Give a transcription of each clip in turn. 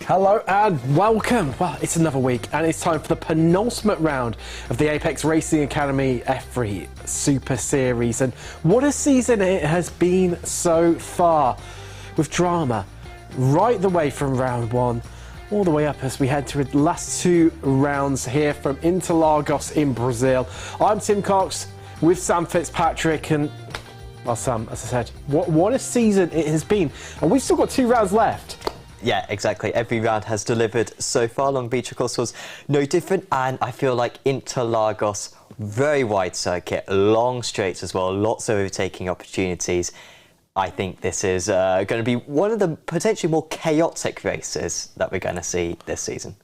Hello and welcome. Well, it's another week and it's time for the penultimate round of the Apex Racing Academy F3 Super Series. And what a season it has been so far, with drama right the way from round one all the way up as we head to the last two rounds here from Interlagos in Brazil. I'm Tim Cox with Sam Fitzpatrick, and well, Sam, as I said, what a season it has been, and we've still got two rounds left. Yeah, exactly. Every round has delivered so far. Long Beach, of course, was no different. And I feel like Interlagos, very wide circuit, long straights as well, lots of overtaking opportunities. I think this is going to be one of the potentially more chaotic races that we're going to see this season.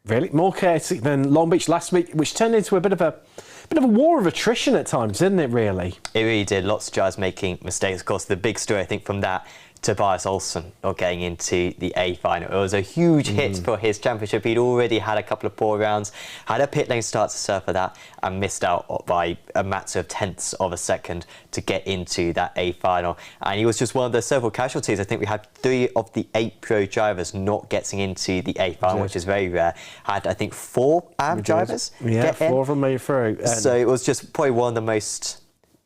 Really? More chaotic than Long Beach last week, which turned into a bit of a war of attrition at times, didn't it, really? It really did. Lots of drivers making mistakes. Of course, the big story, I think, from that, Tobias Olsen not getting into the A final. It was a huge hit for his championship. He'd already had a couple of poor rounds, had a pit lane start to serve for that, and missed out by a matter of tenths of a second to get into that A final. And he was just one of the several casualties. I think we had 3 of the 8 pro drivers not getting into the A final, which is very rare. Had, I think, 4 AM drivers. Yeah, 4 of them made through. So it was just probably one of the most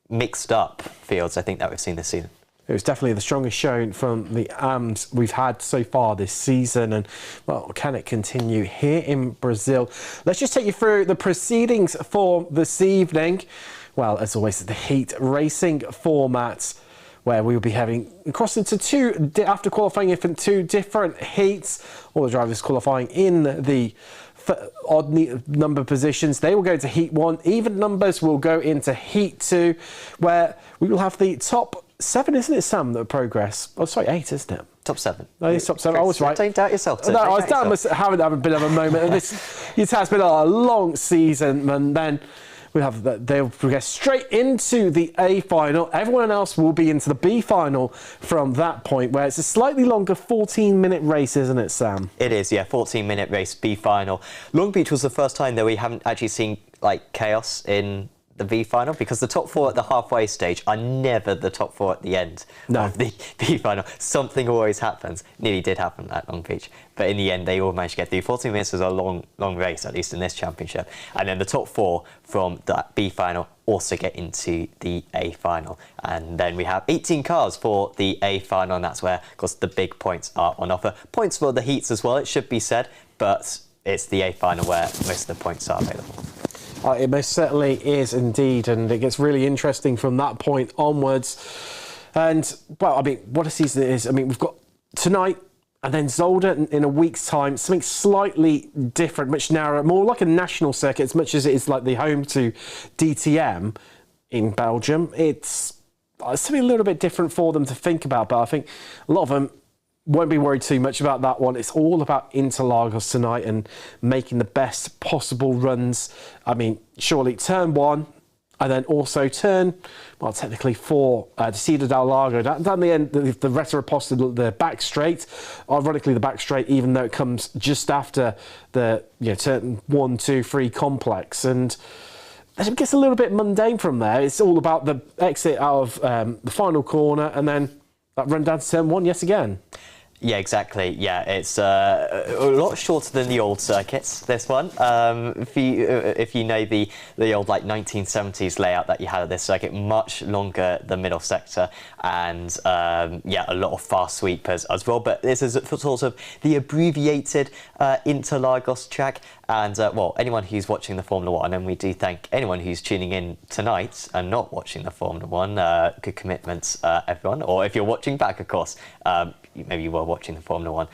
mixed up fields I think that we've seen this season. It was definitely the strongest showing from the AMs we've had so far this season, and well, can it continue here in Brazil? Let's just take you through the proceedings for this evening. Well, as always, the heat racing formats, where we will be having crossed into after qualifying in 2 different heats. All the drivers qualifying in the odd number positions, they will go to heat 1. Even numbers will go into heat 2, where we will have the top 7, isn't it, Sam, that progress? Oh, sorry, 8, isn't it? Top 7. No, it's top 7. I was right. Don't doubt yourself, Tim. No, I was down. Having a bit of a moment. It has been a long season, and then we have that they'll progress straight into the A final. Everyone else will be into the B final from that point, where it's a slightly longer 14-minute race, isn't it, Sam? It is, yeah, 14-minute race, B final. Long Beach was the first time that we haven't actually seen like chaos in the V final, because the top 4 at the halfway stage are never the top 4 at the end of the V final. Something always happens. Nearly did happen at Long Beach, but in the end they all managed to get through. 14 minutes was a long race, at least in this championship, and then the top 4 from that B final also get into the A final, and then we have 18 cars for the A final, and that's where, of course, the big points are on offer. Points for the heats as well, it should be said, but it's the A final where most of the points are available. It most certainly is indeed, and it gets really interesting from that point onwards. And, well, I mean, what a season it is. I mean, we've got tonight and then Zolder in a week's time, something slightly different, much narrower, more like a national circuit, as much as it is like the home to DTM in Belgium. It's something a little bit different for them to think about, but I think a lot of them won't be worried too much about that one. It's all about Interlagos tonight and making the best possible runs. I mean, surely turn 1 and then also turn, well, technically 4, Descida del Lago. Down the end, the Retro-Aposta, the back straight. Ironically, the back straight, even though it comes just after the turn 1, 2, 3 complex. And it gets a little bit mundane from there. It's all about the exit out of the final corner and then that run down to turn 1 yet again. Yeah, exactly. Yeah, it's a lot shorter than the old circuits, this one. If you know the old like 1970s layout that you had of this circuit, much longer the middle sector, and yeah, a lot of fast sweepers as well. But this is sort of the abbreviated Interlagos track. And well, anyone who's watching the Formula 1, and we do thank anyone who's tuning in tonight and not watching the Formula 1, good commitments, everyone. Or if you're watching back, of course, maybe you were watching the Formula 1,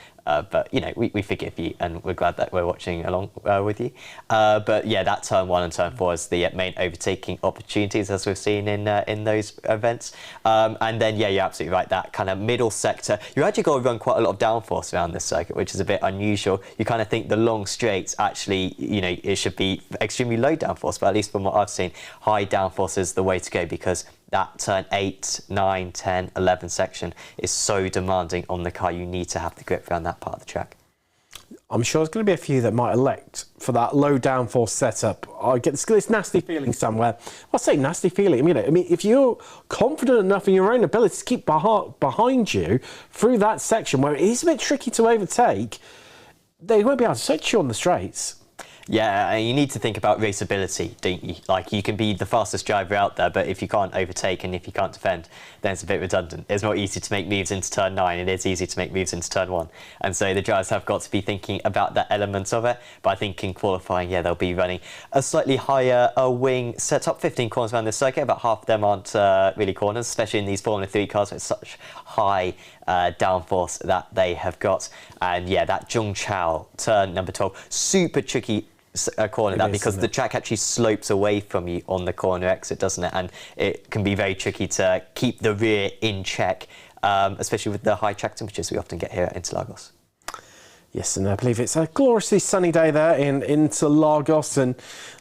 but you know, we forgive you, and we're glad that we're watching along with you. But yeah, that turn 1 and turn 4 is the main overtaking opportunities, as we've seen in those events. And then yeah, you're absolutely right, that kind of middle sector, you actually got to run quite a lot of downforce around this circuit, which is a bit unusual. You kind of think the long straights actually, you know, it should be extremely low downforce, but at least from what I've seen, high downforce is the way to go, because that turn 8, 9, 10, 11 section is so demanding on the car. You need to have the grip around that part of the track. I'm sure there's going to be a few that might elect for that low downforce setup. I get this nasty feeling somewhere. I say nasty feeling. I mean, if you're confident enough in your own ability to keep behind you through that section where it is a bit tricky to overtake, they won't be able to touch you on the straights. Yeah, you need to think about raceability, don't you? Like, you can be the fastest driver out there, but if you can't overtake and if you can't defend, then it's a bit redundant. It's not easy to make moves into turn 9, it is easy to make moves into turn 1. And so the drivers have got to be thinking about that element of it. But I think in qualifying, yeah, they'll be running a slightly higher wing setup, 15 corners around this circuit. About half of them aren't really corners, especially in these Formula 3 cars with such high downforce that they have got. And yeah, that Zhongchao turn number 12, super tricky corner that because the track actually slopes away from you on the corner exit, doesn't it? And it can be very tricky to keep the rear in check, especially with the high track temperatures we often get here at Interlagos. Yes, and I believe it's a gloriously sunny day there in Interlagos, and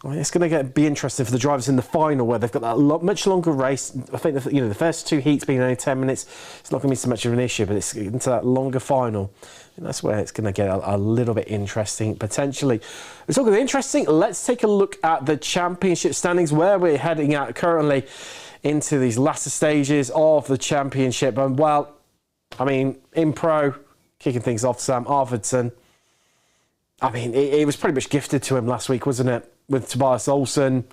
it's going to be interesting for the drivers in the final, where they've got that much longer race. I think the first 2 heats being only 10 minutes, it's not going to be so much of an issue, but it's into that longer final. And that's where it's going to get a little bit interesting, potentially. It's all going to be interesting. Let's take a look at the championship standings, where we're heading at currently into these latter stages of the championship. And, well, I mean, in pro, kicking things off, Sam Arvidsson. I mean, it was pretty much gifted to him last week, wasn't it? With Tobias Olsen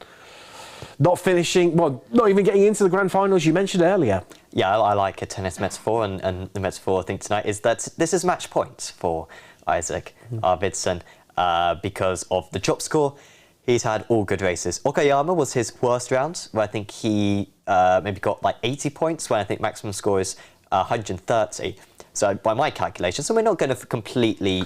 not finishing, well, not even getting into the grand finals you mentioned earlier. Yeah, I like a tennis metaphor, and the metaphor I think tonight is that this is match point for Isaac Arvidsson because of the drop score. He's had all good races. Okayama was his worst round, where I think he maybe got like 80 points, when I think maximum score is 130. So by my calculations, and we're not going to completely,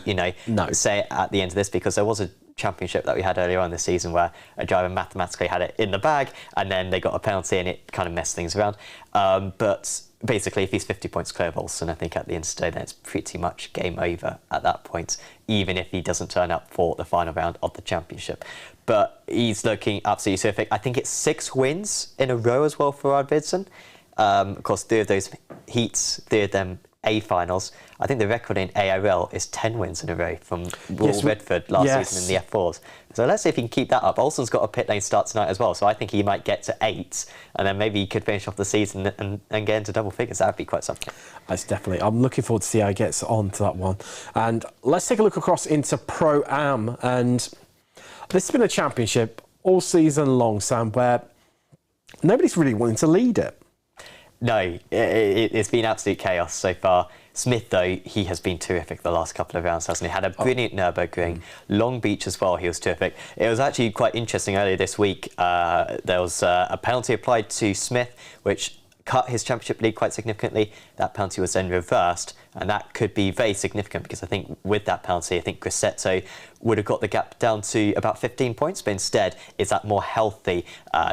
say at the end of this, because there was a championship that we had earlier on this season where a driver mathematically had it in the bag and then they got a penalty and it kind of messed things around. But basically, if he's 50 points clear of Olsen, I think at the end of the day, then it's pretty much game over at that point, even if he doesn't turn up for the final round of the championship. But he's looking absolutely terrific. I think it's 6 wins in a row as well for Arvidsson. Of course, 3 of those heats, 3 of them A finals. I think the record in ARL is 10 wins in a row from Will Redford last season in the F4s. So let's see if he can keep that up. Olsen's got a pit lane start tonight as well, so I think he might get to 8, and then maybe he could finish off the season and get into double figures. That would be quite something. That's definitely. I'm looking forward to see how he gets on to that one. And let's take a look across into Pro-Am. And this has been a championship all season long, Sam, where nobody's really wanting to lead it. No, it's been absolute chaos so far. Smith, though, he has been terrific the last couple of rounds, hasn't he? Had a brilliant Nürburgring. Long Beach as well, he was terrific. It was actually quite interesting earlier this week. There was a penalty applied to Smith, which cut his championship lead quite significantly. That penalty was then reversed, and that could be very significant because I think with that penalty, I think Grassetto would have got the gap down to about 15 points, but instead it's that more healthy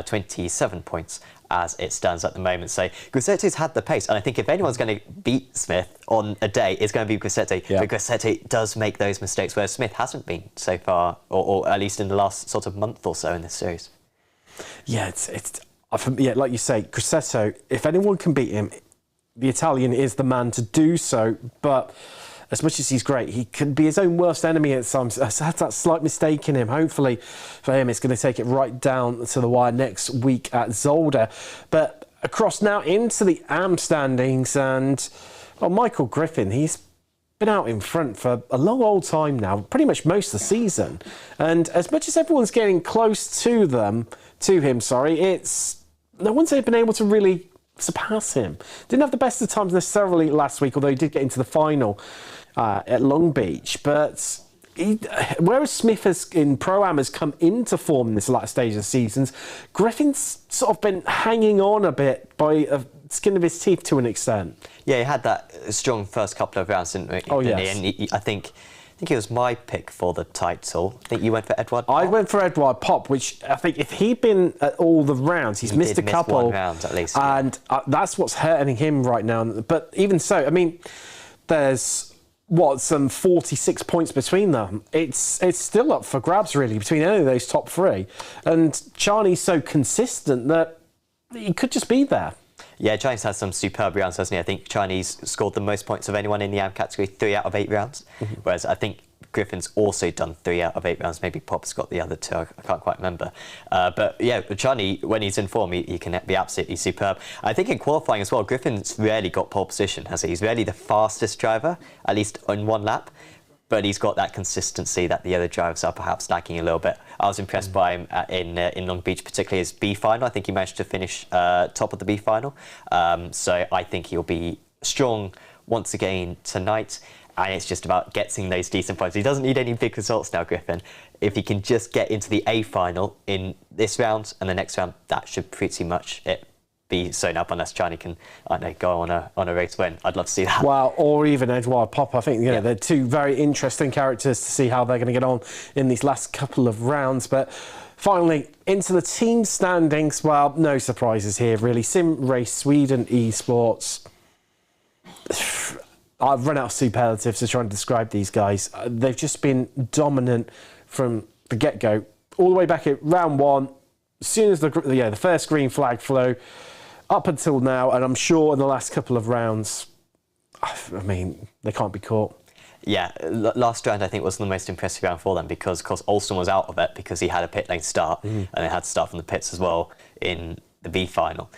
27 points as it stands at the moment. So Grassetto's had the pace, and I think if anyone's going to beat Smith on a day, it's going to be Grassetto. Yeah. But Grassetto does make those mistakes, whereas Smith hasn't been so far, or at least in the last sort of month or so in this series. Yeah, like you say, Grassetto, if anyone can beat him, the Italian is the man to do so. But as much as he's great, he can be his own worst enemy at times. Has had that slight mistake in him. Hopefully for him, it's going to take it right down to the wire next week at Zolder. But across now into the AM standings, and Michael Griffin, he's been out in front for a long old time now, pretty much most of the season. And as much as everyone's getting close to him, it's no one's been able to really surpass him. Didn't have the best of times necessarily last week, although he did get into the final at Long Beach. But whereas Smith in Pro-Am has come into form in this latter stage of the seasons, Griffin's sort of been hanging on a bit by the skin of his teeth to an extent. Yeah, he had that strong first couple of rounds, didn't he? Oh, yes. And I think it was my pick for the title. I think you went for Edward Pop. I went for Edward Pop, which I think if he'd been at all the rounds, he missed a couple. One round at least. And that's what's hurting him right now. But even so, I mean, there's some 46 points between them. It's still up for grabs, really, between any of those top 3. And Charney's so consistent that he could just be there. Yeah, Chinese has some superb rounds, hasn't he? I think Chinese scored the most points of anyone in the AM category, 3 out of 8 rounds. Whereas I think Griffin's also done 3 out of 8 rounds. Maybe Pop's got the other 2. I can't quite remember. But yeah, Chinese, when he's in form, he can be absolutely superb. I think in qualifying as well, Griffin's rarely got pole position, has he? He's rarely the fastest driver, at least in one lap. but he's got that consistency that the other drivers are perhaps lacking a little bit. I was impressed by him in Long Beach, particularly his B final. I think he managed to finish top of the B final. So I think he'll be strong once again tonight. And it's just about getting those decent points. He doesn't need any big results now, Griffin. If he can just get into the A final in this round and the next round, that should pretty much it be sewn up, unless Charlie can, I don't know, go on a race win. I'd love to see that. Well, or even Edouard Pop. I think they're two very interesting characters to see how they're going to get on in these last couple of rounds. But finally, into the team standings. Well, no surprises here, really. Sim Race Sweden Esports. I've run out of superlatives to try and describe these guys. They've just been dominant from the get-go, all the way back at round one. As soon as the first green flag flew, up until now, and I'm sure in the last couple of rounds, I mean, they can't be caught. Yeah, last round I think was the most impressive round for them because, of course, Olsen was out of it because he had a pit lane start and they had to start from the pits as well in the B final.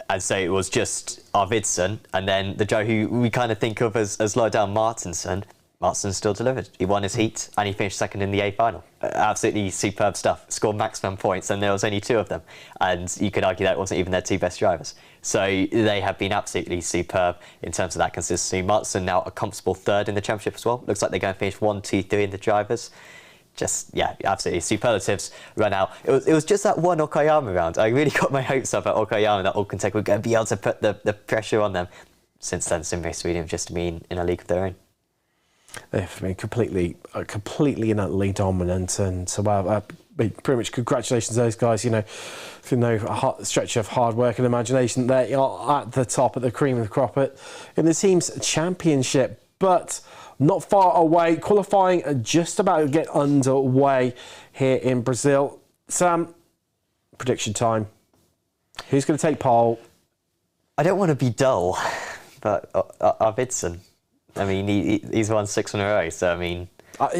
And so it was just Arvidsson and then the Joe who we kind of think of as low down Martinsson. Martinsson still delivered. He won his heat and he finished second in the A final. Absolutely superb stuff. Scored maximum points and there was only 2 of them. And you could argue that wasn't even their 2 best drivers. So they have been absolutely superb in terms of that consistency. Martinsson now a comfortable 3rd in the championship as well. Looks like they're going to finish 1, 2, 3 in the drivers. Just, yeah, absolutely superlatives run out. It was just that one Okayama round. I really got my hopes up at Okayama that Alcantech were going to be able to put the pressure on them. Since then, Sim Race Sweden have just been in a league of their own. They've been completely and utterly dominant, and so pretty much congratulations to those guys. You know, a stretch of hard work and imagination. They are at the top, at the cream of the crop in the team's championship, but not far away. Qualifying just about to get underway here in Brazil. Sam, prediction time. Who's going to take pole? I don't want to be dull, but Arvidsson. I mean, he's won 6 in a row, so I mean...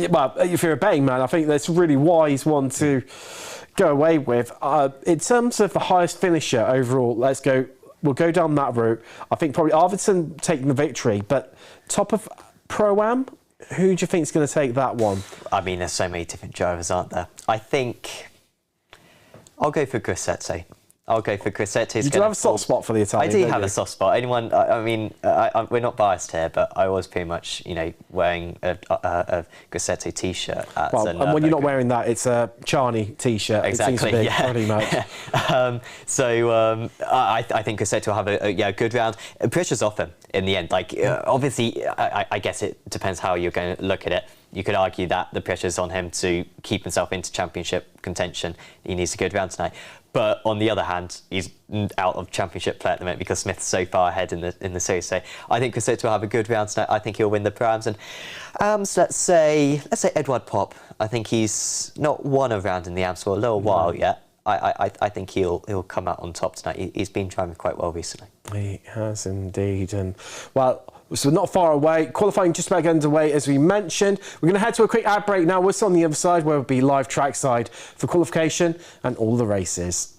well, if you're a betting man, I think that's a really wise one to go away with. In terms of the highest finisher overall, we'll go down that route. I think probably Arvidsson taking the victory, but top of Pro-Am, who do you think is going to take that one? I mean, there's so many different drivers, aren't there? I think I'll go for Grossetti. You do have a soft spot for the Italian. I do have a soft spot. Anyone? I mean, we're not biased here, but I was pretty much, wearing a Grossetti t-shirt. And when you're not wearing that, it's a Charney t-shirt. Exactly. It seems to be pretty much. I think Grossetti will have a good round. Pressure's off him in the end. Obviously, I guess it depends how you're going to look at it. You could argue that the pressure's on him to keep himself into championship contention. He needs a good round tonight. But on the other hand, he's out of championship play at the moment because Smith's so far ahead in the series. So I think Grossetti will have a good round tonight. I think he'll win the Pro-Ams. And so let's say Edouard Pop. I think he's not won a round in the AMs for a little while yet. I think he'll come out on top tonight. He's been driving quite well recently. He has indeed. And well, so not far away. Qualifying just about underway, as we mentioned. We're going to head to a quick ad break now. We're still on the other side, where we'll be live trackside for qualification and all the races.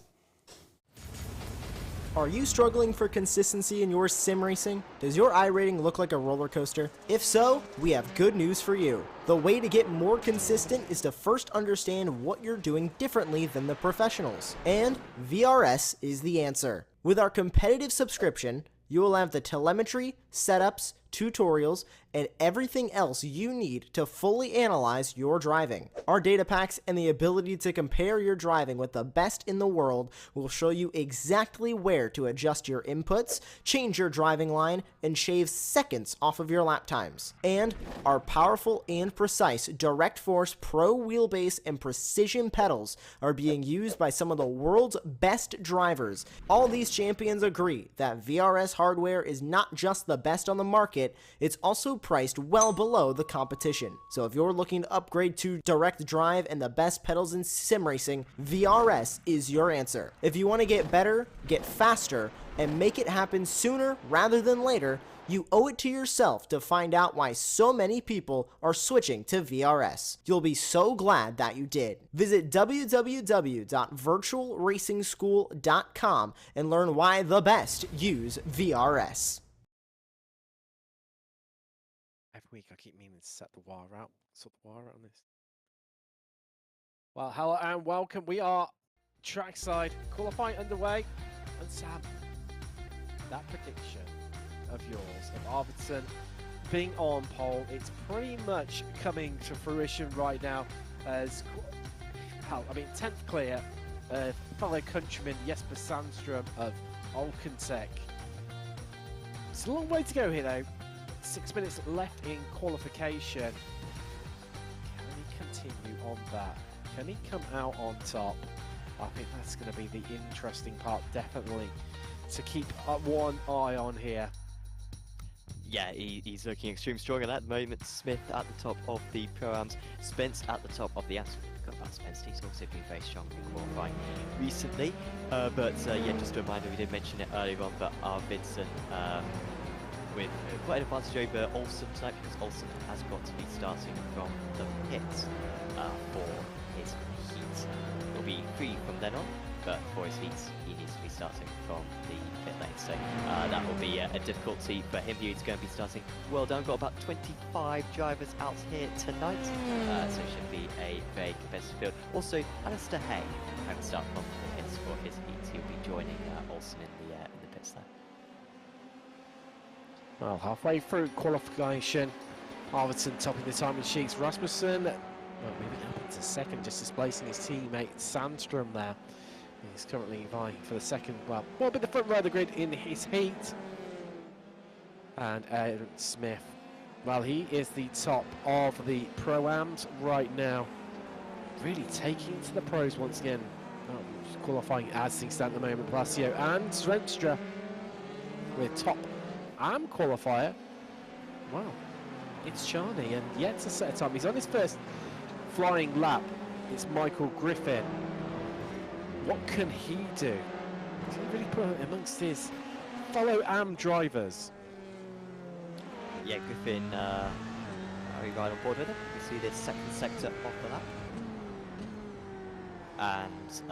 Are you struggling for consistency in your sim racing? Does your iRating look like a roller coaster? If so, we have good news for you. The way to get more consistent is to first understand what you're doing differently than the professionals. And VRS is the answer. With our competitive subscription, you will have the telemetry, setups, tutorials, and everything else you need to fully analyze your driving. Our data packs and the ability to compare your driving with the best in the world will show you exactly where to adjust your inputs, change your driving line, and shave seconds off of your lap times. And our powerful and precise Direct Force Pro wheelbase and precision pedals are being used by some of the world's best drivers. All these champions agree that VRS hardware is not just the best on the market, it's also priced well below the competition. So if you're looking to upgrade to direct drive and the best pedals in sim racing, VRS is your answer. If you want to get better, get faster, and make it happen sooner rather than later, you owe it to yourself to find out why so many people are switching to VRS. You'll be so glad that you did. Visit www.virtualracingschool.com and learn why the best use VRS. week. I keep meaning to set the wire out. Sort the wire out on this. Well, hello and welcome. We are trackside, qualifying underway. And Sam, that prediction of yours, of Arvidsson being on pole, it's pretty much coming to fruition right now. As, hell, I mean, 10th clear, fellow countryman Jesper Sandström of Alkentech. It's a long way to go here though. 6 minutes left in qualification. Can he continue on that? Can he come out on top? I think that's going to be the interesting part, definitely, to keep one eye on here. Yeah, he's looking extremely strong, and at the moment, Smith at the top of the Pro-Ams, Spence at the top of the Asphalt. Forgot about Spence, he's also been very strong in qualifying recently. Yeah, just a reminder, we did mention it earlier on, but Arvidsson with quite an advantage over Olsen tonight, because Olsen has got to be starting from the pit for his heat. He'll be free from then on, but for his heats, he needs to be starting from the pit lane. So that will be a difficulty for him. He's going to be starting well down. Got about 25 drivers out here tonight, so it should be a very competitive field. Also, Alistair Hay having to start from the pits for his heats. He'll be joining Olsen in the pits there. Well, halfway through qualification, Arvidsson topping the timing sheets. Rasmussen, well, moving up into second, just displacing his teammate Sandström there. He's currently vying for the second, well, a bit the front row of the grid in his heat. And Aaron Smith, well, he is the top of the Pro-Ams right now. Really taking to the pros once again. Qualifying as things stand at the moment. Palacio and Svenstra with top Am qualifier. Wow, it's Charney, and yet to set a time. He's on his first flying lap. It's Michael Griffin. What can he do? Can he really put amongst his fellow Am drivers? Yeah, Griffin, are you right on board with him? You see this second sector off the lap. And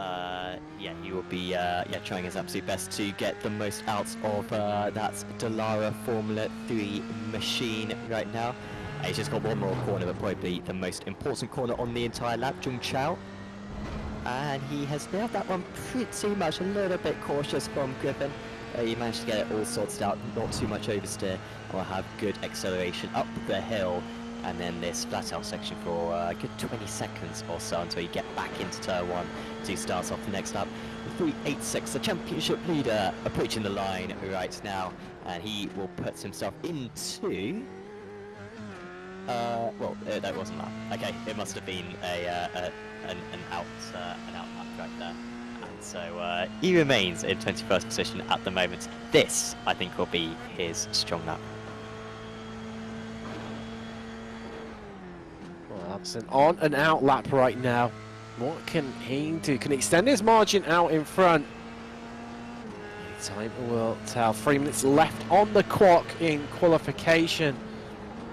yeah, he will be trying his absolute best to get the most out of that Dallara Formula 3 machine right now. He's just got one more corner, but probably the most important corner on the entire lap, Jung Chao. And he has nailed that one pretty much. A little bit cautious from Griffin. He managed to get it all sorted out, not too much oversteer, and will have good acceleration up the hill. And then this flat out section for a good 20 seconds or so until you get back into turn 1 to start off the next lap. 386, the championship leader, approaching the line right now, and he will put himself into. Well, that wasn't that. Okay, it must have been an out lap right there. And so he remains in 21st position at the moment. This, I think, will be his strong lap. On an out lap right now. What can he do? Can he extend his margin out in front? Time will tell. 3 minutes left on the clock in qualification.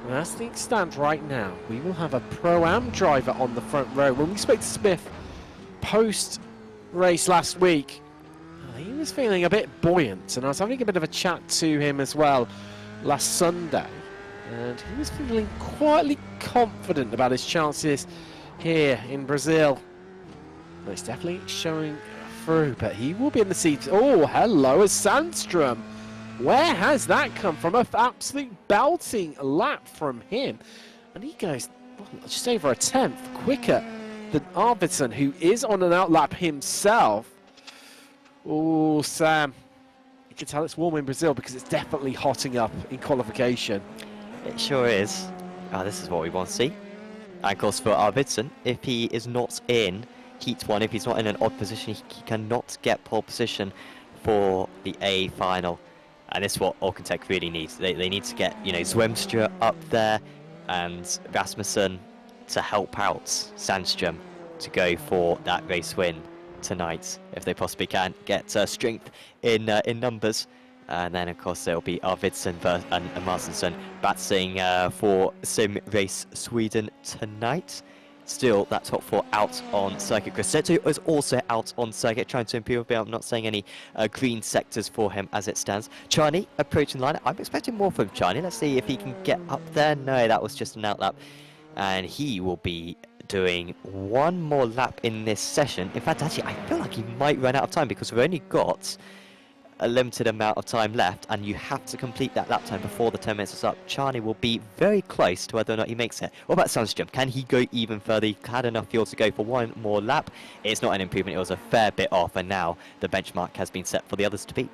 And as things stand right now, we will have a Pro-Am driver on the front row. When we spoke to Smith post-race last week, he was feeling a bit buoyant, and I was having a bit of a chat to him as well last Sunday. And he was feeling quietly confident about his chances here in Brazil. Well, he's definitely showing through, but he will be in the seat. Oh, hello, as Sandström. Where has that come from? An absolute belting lap from him. And he goes just over a tenth quicker than Arvidsson, who is on an out lap himself. Oh, Sam. You can tell it's warm in Brazil because it's definitely hotting up in qualification. It sure is. This is what we want to see. And of course for Arvidsson, if he is not in Heat 1, if he's not in an odd position, he cannot get pole position for the A final. And this is what Alkentech really needs. They need to get, Zwemstra up there and Rasmussen to help out Sandström to go for that race win tonight, if they possibly can. Get strength in numbers. And then, of course, there will be Arvidsson and Martinsson battling for Sim Race Sweden tonight. still that top 4 out on circuit. Grosseto is also out on circuit, trying to improve, but I'm not saying any green sectors for him as it stands. Charney approaching the line. I'm expecting more from Charney. Let's see if he can get up there. No, that was just an outlap. And he will be doing one more lap in this session. In fact, actually, I feel like he might run out of time because we've only got a limited amount of time left, and you have to complete that lap time before the 10 minutes is up. Charney will be very close to whether or not he makes it. What about Sandstrom? Can he go even further? He had enough fuel to go for one more lap. It's not an improvement, it was a fair bit off, and now the benchmark has been set for the others to beat.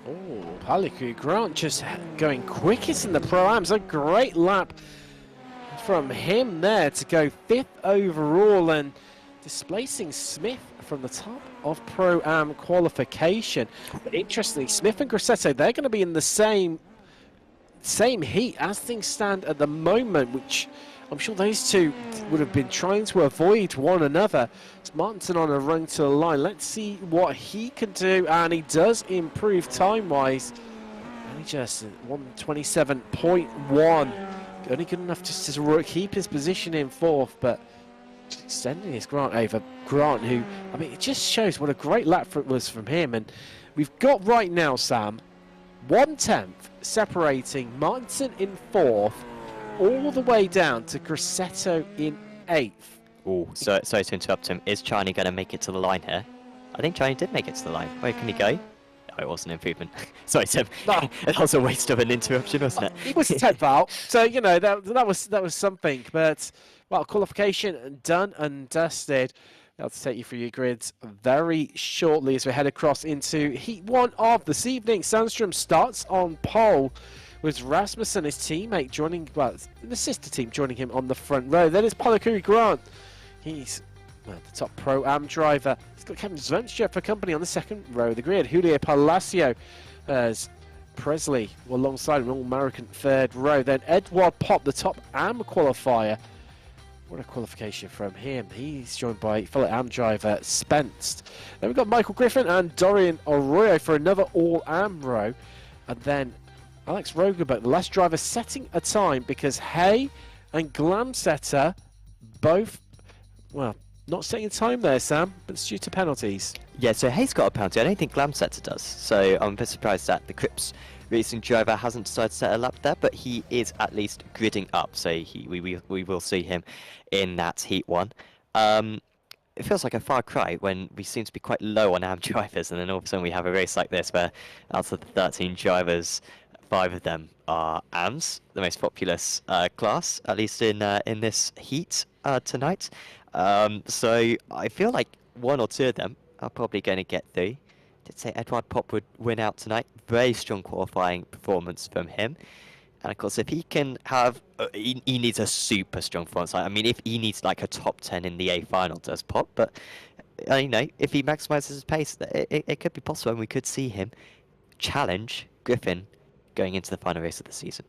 Oh, Paliku Grant just going quickest in the Pro-Ams. A great lap from him there to go 5th overall and displacing Smith from the top of Pro-Am qualification. But interestingly, Smith and Grosseto, they're going to be in the same heat as things stand at the moment, which I'm sure those two would have been trying to avoid one another. It's Martinson on a run to the line. Let's see what he can do, and he does improve time-wise. Only just 127.1. Only good enough just to keep his position in 4th, but extending his Grant over Grant, who, I mean, it just shows what a great lap it was from him. And we've got right now, Sam, 1/10 separating Martinson in 4th all the way down to Grosseto in 8th. Oh, sorry to interrupt him. Is Charney going to make it to the line here? I think Charney did make it to the line. Where can he go? No, it wasn't an improvement. Sorry, Tim. No. That was a waste of an interruption, wasn't it? It was 10th out, so, you know, that was something. But, well, qualification done and dusted. I'll take you through your grids very shortly as we head across into Heat 1 of this evening. Sandstrom starts on pole with Rasmussen, his teammate, joining, well, the sister team joining him on the front row. Then it's Palakuri Grant. He's the top Pro-Am driver. He's got Kevin Zvenstjer for company on the second row of the grid. Julio Palacio as Presley alongside an All-American third row. Then Edward Pop, the top AM qualifier. What a qualification from him. He's joined by fellow AM driver Spence. Then we've got Michael Griffin and Dorian Arroyo for another all-AM row. And then Alex Rogerberg, the last driver, setting a time because Hay and Glamsetter both, well, not setting a time there, Sam, but it's due to penalties. Yeah, so Hay's got a penalty. I don't think Glamsetter does. So I'm a bit surprised that the Crips racing driver hasn't decided to set a lap there, but he is at least gridding up. So we will see him in that Heat 1. It feels like a far cry when we seem to be quite low on AM drivers, and then all of a sudden we have a race like this where out of the 13 drivers, 5 of them are AMs, the most populous class, at least in this heat tonight. So I feel like 1 or 2 of them are probably going to get through. Did say Edward Pop would win out tonight. Very strong qualifying performance from him. And of course, if he can have, he needs a super strong performance. I mean, if he needs like a top 10 in the A final, does Pop. But you know, if he maximizes his pace, it could be possible, and we could see him challenge Griffin going into the final race of the season.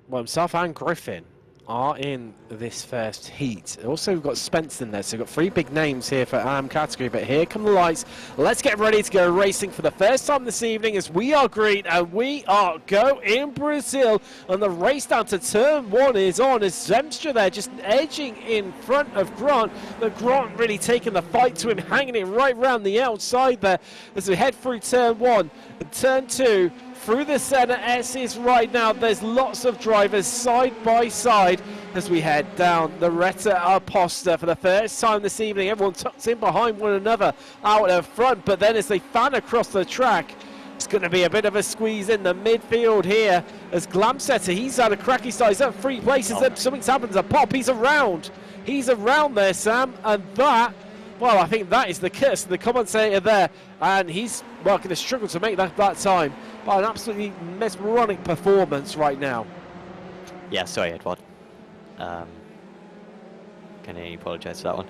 Well, himself and Griffin are in this first heat. Also, we've got Spence in there, so we've got 3 big names here for AM category, but here come the lights. Let's get ready to go racing for the first time this evening as we are green and we are go in Brazil, and the race down to turn 1 is on as Zemstra there just edging in front of Grant, but Grant really taking the fight to him, hanging it right round the outside there as we head through turn 1 and turn 2. Through the centre S's right now. There's lots of drivers side by side as we head down the Retta Aposta for the first time this evening. Everyone tucks in behind one another out of front, but then as they fan across the track, it's going to be a bit of a squeeze in the midfield here as Glamsetter, he's had a cracky start. He's up 3 places. Then something's happened to Pop. He's around there, Sam, and that, well, I think that is the kiss, the commentator there, and he's going to struggle to make that time. But an absolutely mesmeric performance right now. Yeah, sorry, Edward. Can I apologise for that one?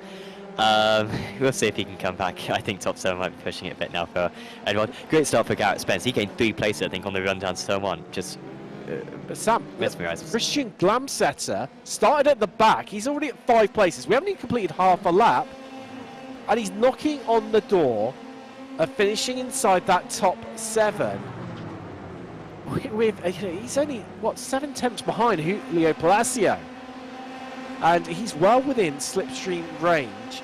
We'll see if he can come back. I think top 7 might be pushing it a bit now for Edward. Great start for Garrett Spence. He gained 3 places, I think, on the run down to turn 1. Just but Sam, mesmerising. Christian Glamsetter started at the back. He's already at 5 places. We haven't even completed half a lap. And he's knocking on the door of finishing inside that top 7. With he's only, what, 7 tenths behind Julio Palacio. and he's well within slipstream range.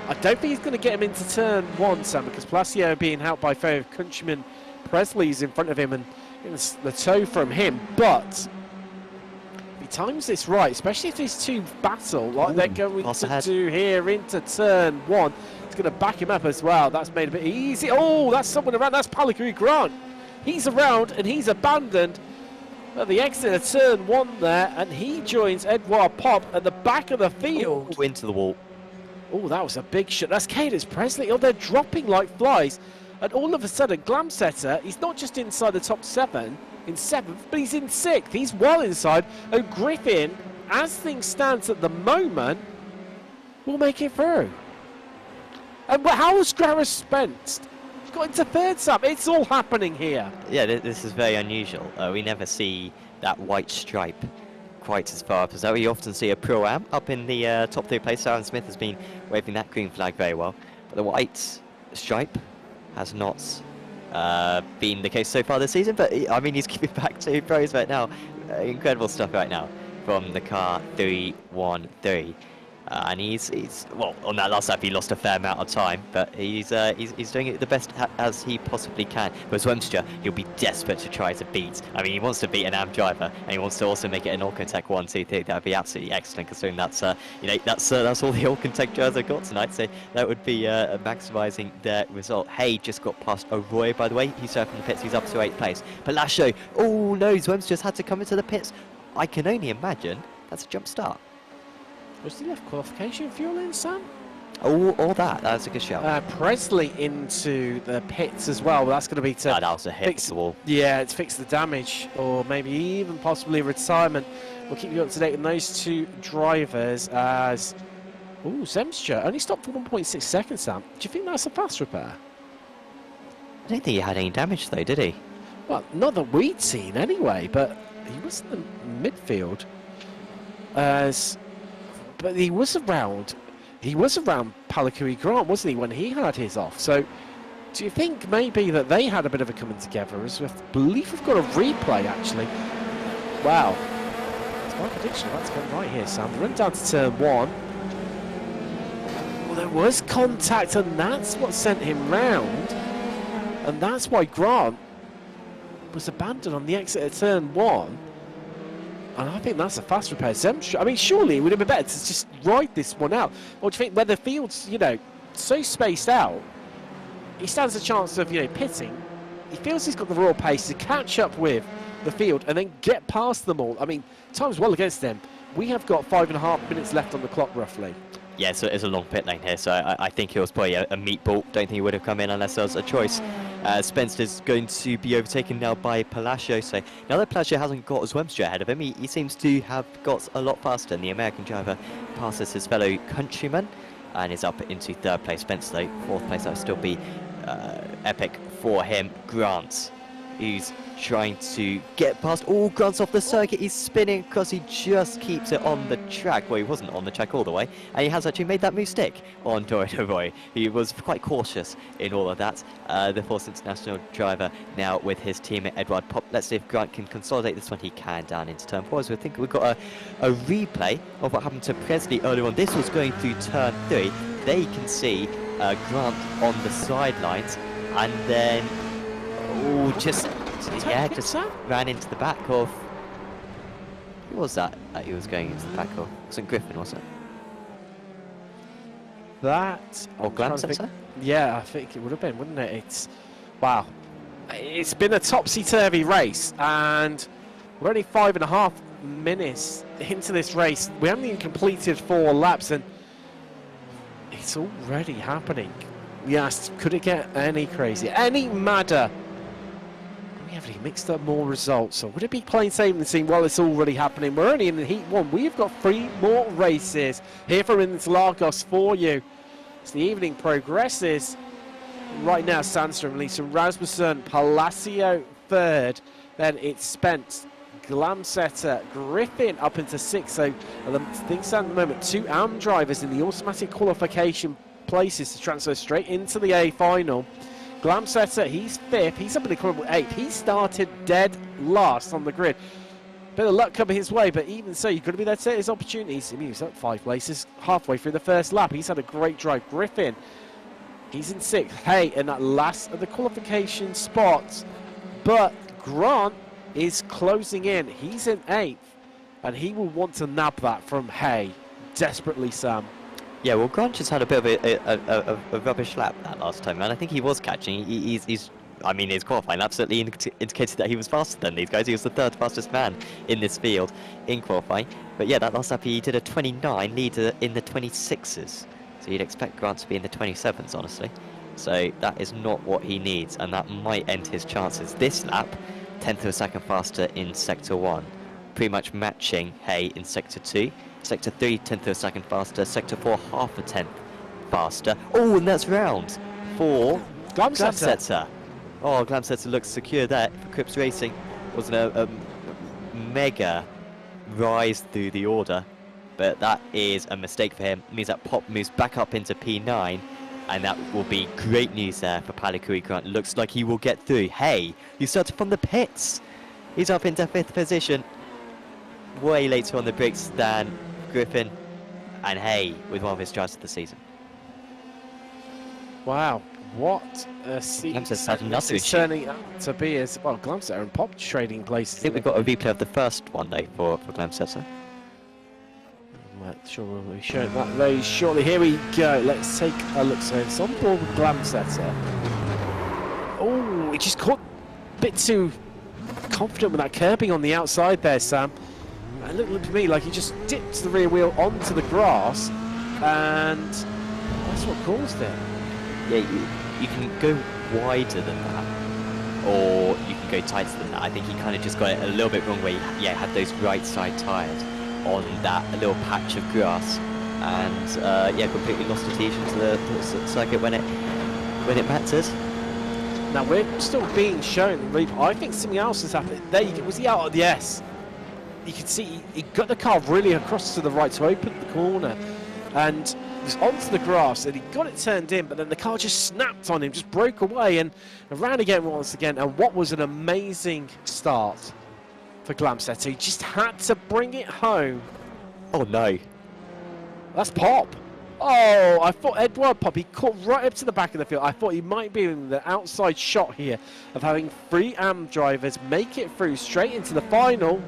I don't think he's going to get him into turn 1, Sam, because Palacio being helped by fellow countryman Presley's in front of him and the toe from him, but if he times this right, especially if these two battle like they're going to do here into turn 1, it's going to back him up as well. That's made a bit easy. Oh, that's someone around. That's Palakuri Grant. He's around and he's abandoned at the exit of turn 1 there, and he joins Edouard Pop at the back of the field. Ooh, into the wall. Oh, that was a big shot. That's Cadence Presley. Oh, they're dropping like flies. And all of a sudden, Glamsetter, he's not just inside the top 7, in 7th, but he's in 6th. He's well inside. And Griffin, as things stand at the moment, will make it through. And how was Gareth Spence? He's got into 3rd, Sam. It's all happening here. Yeah, this is very unusual. We never see that white stripe quite as far up as that. We often see a Pro-Am up in the top 3 place. Aaron Smith has been waving that green flag very well. But the white stripe has not been the case so far this season, but I mean, he's giving back to pros right now. Incredible stuff right now from the car 313. And he's well, on that last lap he lost a fair amount of time, but he's doing it the best as he possibly can. Whereas Wemstra, he'll be desperate to try to beat. I mean, he wants to beat an AM driver, and he wants to also make it an Allcontech 1, 2, 3. That would be absolutely excellent, considering that's that's all the Allcontech drivers have got tonight. So that would be maximising their result. Hay just got past O'Roy, by the way. He's from the pits. He's up to 8th place. But Lasho, oh no, Wemstra's had to come into the pits. I can only imagine that's a jump start. Was he left qualification fuel in, Sam? Oh, all that. That's a good shout. Presley into the pits as well. That's going to be to that was a hit fix the wall. Yeah, it's fix the damage, or maybe even possibly retirement. We'll keep you up to date on those two drivers as... Ooh, Zemstra only stopped for 1.6 seconds, Sam. Do you think that's a fast repair? I don't think he had any damage, though, did he? Well, not that we'd seen anyway, but he was in the midfield. But he was around Palakuri Grant, wasn't he, when he had his off? So do you think maybe that they had a bit of a coming together? As I believe we've got a replay, actually. Wow. It's my prediction. That's going right here, Sam. Run down to turn 1. Well, there was contact, and that's what sent him round. And that's why Grant was abandoned on the exit of turn 1. And I think that's a fast repair. I mean, surely it would have been better to just ride this one out. Or do you think where the field's, so spaced out, he stands a chance of, pitting. He feels he's got the raw pace to catch up with the field and then get past them all. I mean, time's well against them. We have got 5.5 minutes left on the clock, roughly. Yeah, so it's a long pit lane here, so I think it was probably a meatball. Don't think he would have come in unless there was a choice. Spencer's going to be overtaken now by Palacio. So now that Palacio hasn't got Zwemstra ahead of him, he seems to have got a lot faster. And the American driver passes his fellow countryman and is up into 3rd place. Spencer, though, 4th place. That would still be epic for him. Grant, who's trying to get past. Oh, Grant's off the circuit. He's spinning because he just keeps it on the track. Well, he wasn't on the track all the way, and he has actually made that move stick on Dorian O'Roy. He was quite cautious in all of that. The 4th international driver now with his teammate Edouard Pop. Let's see if Grant can consolidate this one. He can down into turn 4. So I think we've got a replay of what happened to Presley earlier on. This was going through turn 3. There you can see Grant on the sidelines, and then just ran into the back of... Who was that he was going into the back of? It wasn't Griffin, was it? Or Glamsetter? Yeah, I think it would have been, wouldn't it? Wow. It's been a topsy-turvy race, and we're only 5.5 minutes into this race. We haven't even completed 4 laps, and it's already happening. Yes, could it get any crazier, any madder? We haven't even mixed up more results, or would it be plain sailing and seeing, well, it's already happening? We're only in Heat 1. We've got 3 more races here from Interlagos for you. As the evening progresses, right now, Sandstrom leads to Rasmussen, Palacio 3rd, then it's Spence, Glamsetter, Griffin up into 6th. So the things stand at the moment, 2 AM drivers in the automatic qualification places to transfer straight into the A final. Glamsetter, he's 5th, he's up in the equivalent 8th. He started dead last on the grid. bit of luck coming his way, but even so, you've got to be there to take his opportunities. I mean, he's up 5 places halfway through the first lap. He's had a great drive. Griffin, he's in 6th. Hey, in that last of the qualification spots. But Grant is closing in. He's in 8th, and he will want to nab that from Hay desperately, Sam. Yeah, well, Grant just had a bit of a rubbish lap that last time, and I think he was catching. I mean, his qualifying lap certainly indicated that he was faster than these guys. He was the 3rd fastest man in this field in qualifying. But yeah, that last lap he did a 29, leader in the 26s. So you'd expect Grant to be in the 27s, honestly. So that is not what he needs, and that might end his chances. This lap, 10th of a second faster in Sector 1, pretty much matching Hay in Sector 2. Sector 3, 10th of a second faster. Sector 4, half a 10th faster. Oh, and that's round 4. Glamsetter. Oh, Glamsetter looks secure there for Crips Racing. Wasn't a mega rise through the order, but that is a mistake for him. It means that Pop moves back up into P9, and that will be great news there for Palikuri Grant. Looks like he will get through. Hey, he started from the pits. He's up into 5th position. Way later on the brakes than Griffin, and Hay with one of his drives of the season. Wow, what a season it's turning out to be as well. Glamsetter and Pop trading places. I think we've got a replay of the first one though for Glamsetter. I'm sure we'll be showing that very shortly. Here we go. Let's take a look. So it's on board with Glamsetter. Oh, he just caught a bit too confident with that curbing on the outside there, Sam. It looked to me like he just dipped the rear wheel onto the grass, and that's what caused it. Yeah, you can go wider than that, or you can go tighter than that. I think he kind of just got it a little bit wrong where he had those right side tyres on that little patch of grass, and completely lost adhesion to the circuit when it mattered. Now we're still being shown. I think something else has happened. There you go. Was he out at the S? You can see he got the car really across to the right to open the corner, and was onto the grass, and he got it turned in, but then the car just snapped on him, just broke away, and ran again once again. And what was an amazing start for Glamsetter. He just had to bring it home. Oh no. That's Pop. Oh, I thought Edward Pop, he caught right up to the back of the field. I thought he might be in the outside shot here of having 3 AM drivers make it through straight into the final.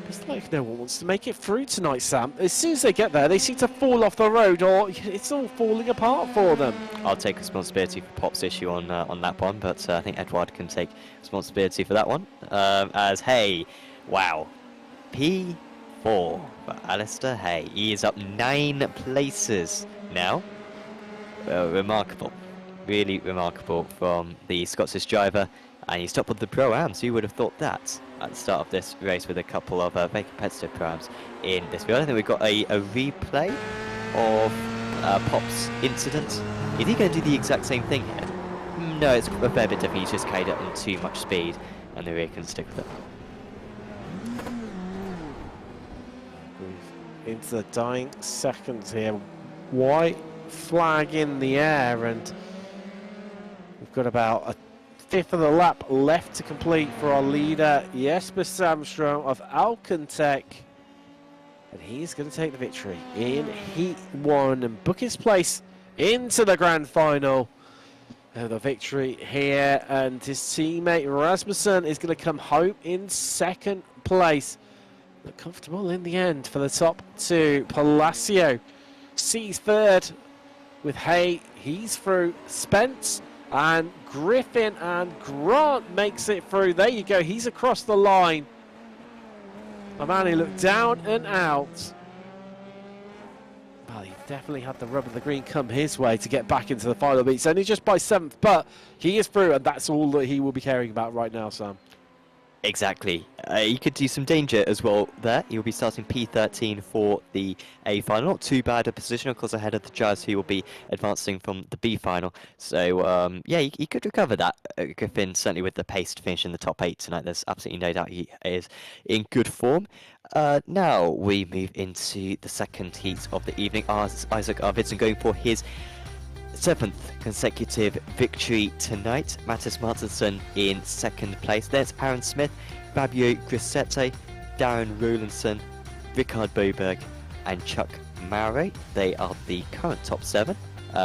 It's like no one wants to make it through tonight, Sam. As soon as they get there, they seem to fall off the road, or it's all falling apart for them. I'll take responsibility for Pop's issue on that one, but I think Edward can take responsibility for that one. As Hay, wow, P4 for Alistair Hay. He is up 9 places now. Remarkable, really remarkable from the Scottish driver, and he's top of the Pro-Ams. Who would have thought that at the start of this race with a couple of very competitive Pro-Ams in this field? I think we've got a replay of Pop's incident. Is he going to do the exact same thing here? No, it's a fair bit different. He's just carried it on too much speed, and the rear can stick with it. Into the dying seconds here. White flag in the air, and we've got about a 5th of the lap left to complete for our leader, Jesper Samstrom of Alcantech. And he's going to take the victory in Heat 1 and book his place into the grand final. The victory here, and his teammate Rasmussen is going to come home in 2nd place. But comfortable in the end for the top 2. Palacio sees 3rd with Hay. He's through. Spence and Griffin and Grant makes it through. There you go. He's across the line. A man who looked down and out. Well, he definitely had the rub of the green come his way to get back into the final beat. It's only just by 7th, but he is through, and that's all that he will be caring about right now, Sam. Exactly. He could do some danger as well there. He'll be starting P13 for the A final. Not too bad a position, of course, ahead of the Jazz, who will be advancing from the B final. So, yeah, he could recover that. Griffin, certainly with the pace to finish in the top 8 tonight, there's absolutely no doubt he is in good form. Now we move into the second heat of the evening. Isaac Arvidsson going for his 7th consecutive victory tonight. Mattis Martinsson in 2nd place. There's Aaron Smith, Fabio Grissette, Darren Rowlandson, Rickard Boberg and Chuck Maury. They are the current top 7.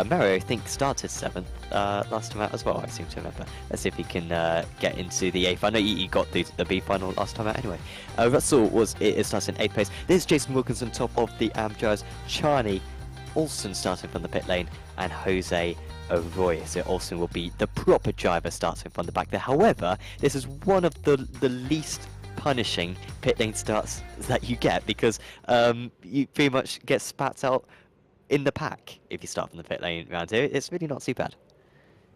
Maury, I think, started 7th last time out as well, I seem to remember. Let's see if he can get into the A final. He got through to the B final last time out anyway. Russell starts in 8th place. There's Jason Wilkinson, top of the Amjars. Charney Olsen starting from the pit lane, and Jose Arroyo. So Olsen will be the proper driver starting from the back there. However, this is one of the least punishing pit lane starts that you get, because you pretty much get spat out in the pack if you start from the pit lane around here. It's really not too bad.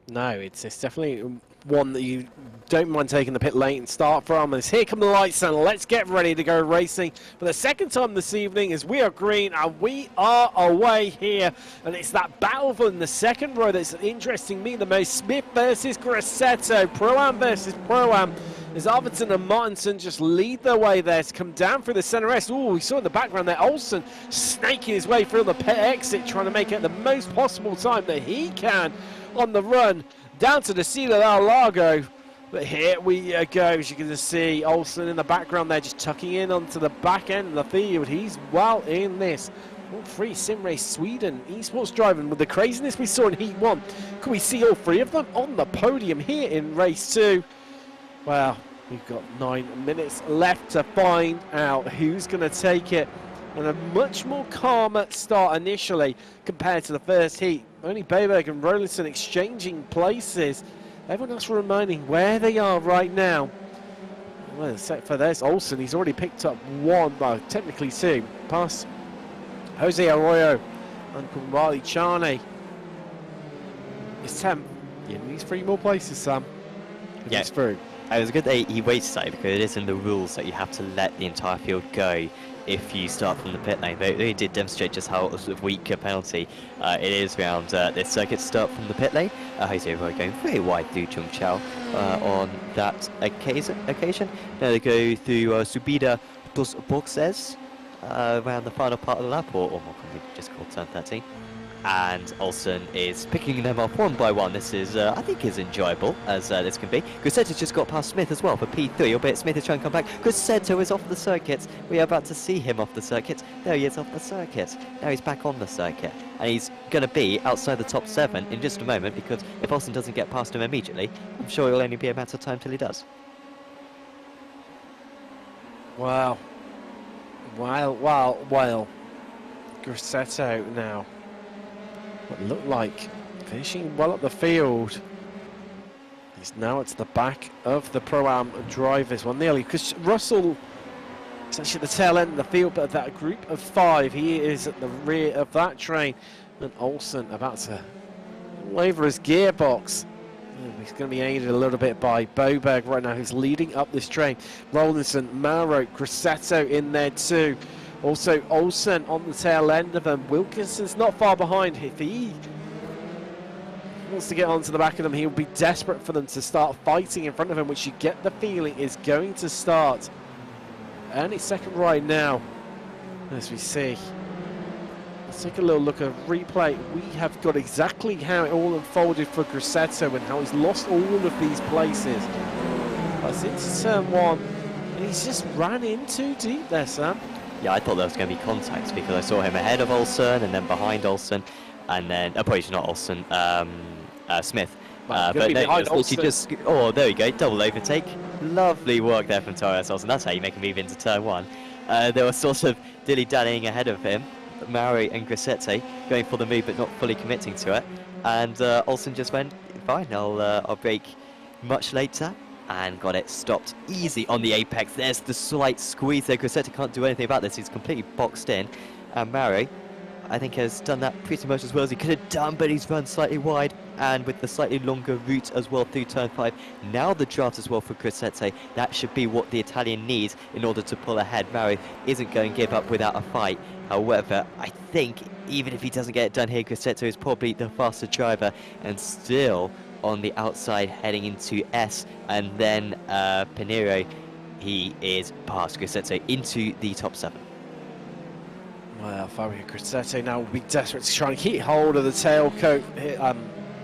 No, it's definitely one that you don't mind taking the pit lane start from. As here come the lights, and let's get ready to go racing for the second time this evening, as we are green and we are away here. And it's that battle for the second row that's interesting me the most. Smith versus Grassetto, Pro-Am versus Pro-Am. As Arvidsson and Martinson just lead their way there to come down through the center S. Oh, we saw in the background there Olsen snaking his way through the pit exit, trying to make it the most possible time that he can on the run down to the Ciudad del Lago. But here we go, as you can see, Olsen in the background there, just tucking in onto the back end of the field. He's well in this. All 3 Sim Race Sweden esports driving with the craziness we saw in Heat 1. Can we see all 3 of them on the podium here in Race 2? Well, we've got 9 minutes left to find out who's going to take it. And a much more calmer start initially compared to the first heat. Only Boberg and Rowlandson exchanging places. Everyone else remaining where they are right now. Well, except for there's Olsen. He's already picked up 1, well, technically 2. Past Jose Arroyo and Kumwali Charney. It's 10. He needs 3 more places, Sam. Yeah. He's through. It was good that he waited slightly, because it is in the rules that you have to let the entire field go if you start from the pit lane. They did demonstrate just how sort of weak a penalty it is around this circuit to start from the pit lane. Jose Arroyo going very wide through Chung Chao on that occasion. Now they go through Subida dos Boxes around the final part of the lap, or more commonly just called turn 13. And Olsen is picking them off 1 by 1. This is, I think, as enjoyable as this can be. Grassetto's just got past Smith as well for P3, albeit Smith is trying to come back. Grassetto is off the circuit. We are about to see him off the circuit. There he is off the circuit. Now he's back on the circuit. And he's going to be outside the top 7 in just a moment, because if Olsen doesn't get past him immediately, I'm sure it'll only be a matter of time till he does. Wow. Wow. Grassetto now. What looked like finishing well up the field. He's now at the back of the Pro-Am drivers. Well, nearly, because Russell is actually at the tail end of the field, but that group of 5, he is at the rear of that train. And Olsen about to waver his gearbox. He's going to be aided a little bit by Boberg right now, who's leading up this train. Rowlandson, Mauro, Grassetto in there too. Also, Olsen on the tail end of them. Wilkinson's not far behind. If he wants to get onto the back of them, he'll be desperate for them to start fighting in front of him, which you get the feeling is going to start any second right now, as we see. Let's take a little look at replay. We have got exactly how it all unfolded for Grassetto and how he's lost all of these places. That's into turn 1, and he's just ran in too deep there, Sam. Yeah, I thought there was going to be contact, because I saw him ahead of Olsen and then behind Olsen, and then apologies, not Olsen, Smith. But no, oh, there we go, double overtake. Lovely work there from Torres Olsen. That's how you make a move into turn 1. They were sort of dilly-dallying ahead of him, Mauri and Grassetto going for the move but not fully committing to it, and Olsen just went, fine, I'll break much later. And got it stopped easy on the apex. There's the slight squeeze there. Grassetto can't do anything about this. He's completely boxed in. And Mauri, I think, has done that pretty much as well as he could have done, but he's run slightly wide, and with the slightly longer route as well through turn 5. Now the draft as well for Grassetto. That should be what the Italian needs in order to pull ahead. Mauri isn't going to give up without a fight. However, I think even if he doesn't get it done here, Grassetto is probably the faster driver, and still on the outside heading into S, and then Pinheiro, he is past Grassetto into the top 7. Well, Fabio Grassetto now will be desperate to try and keep hold of the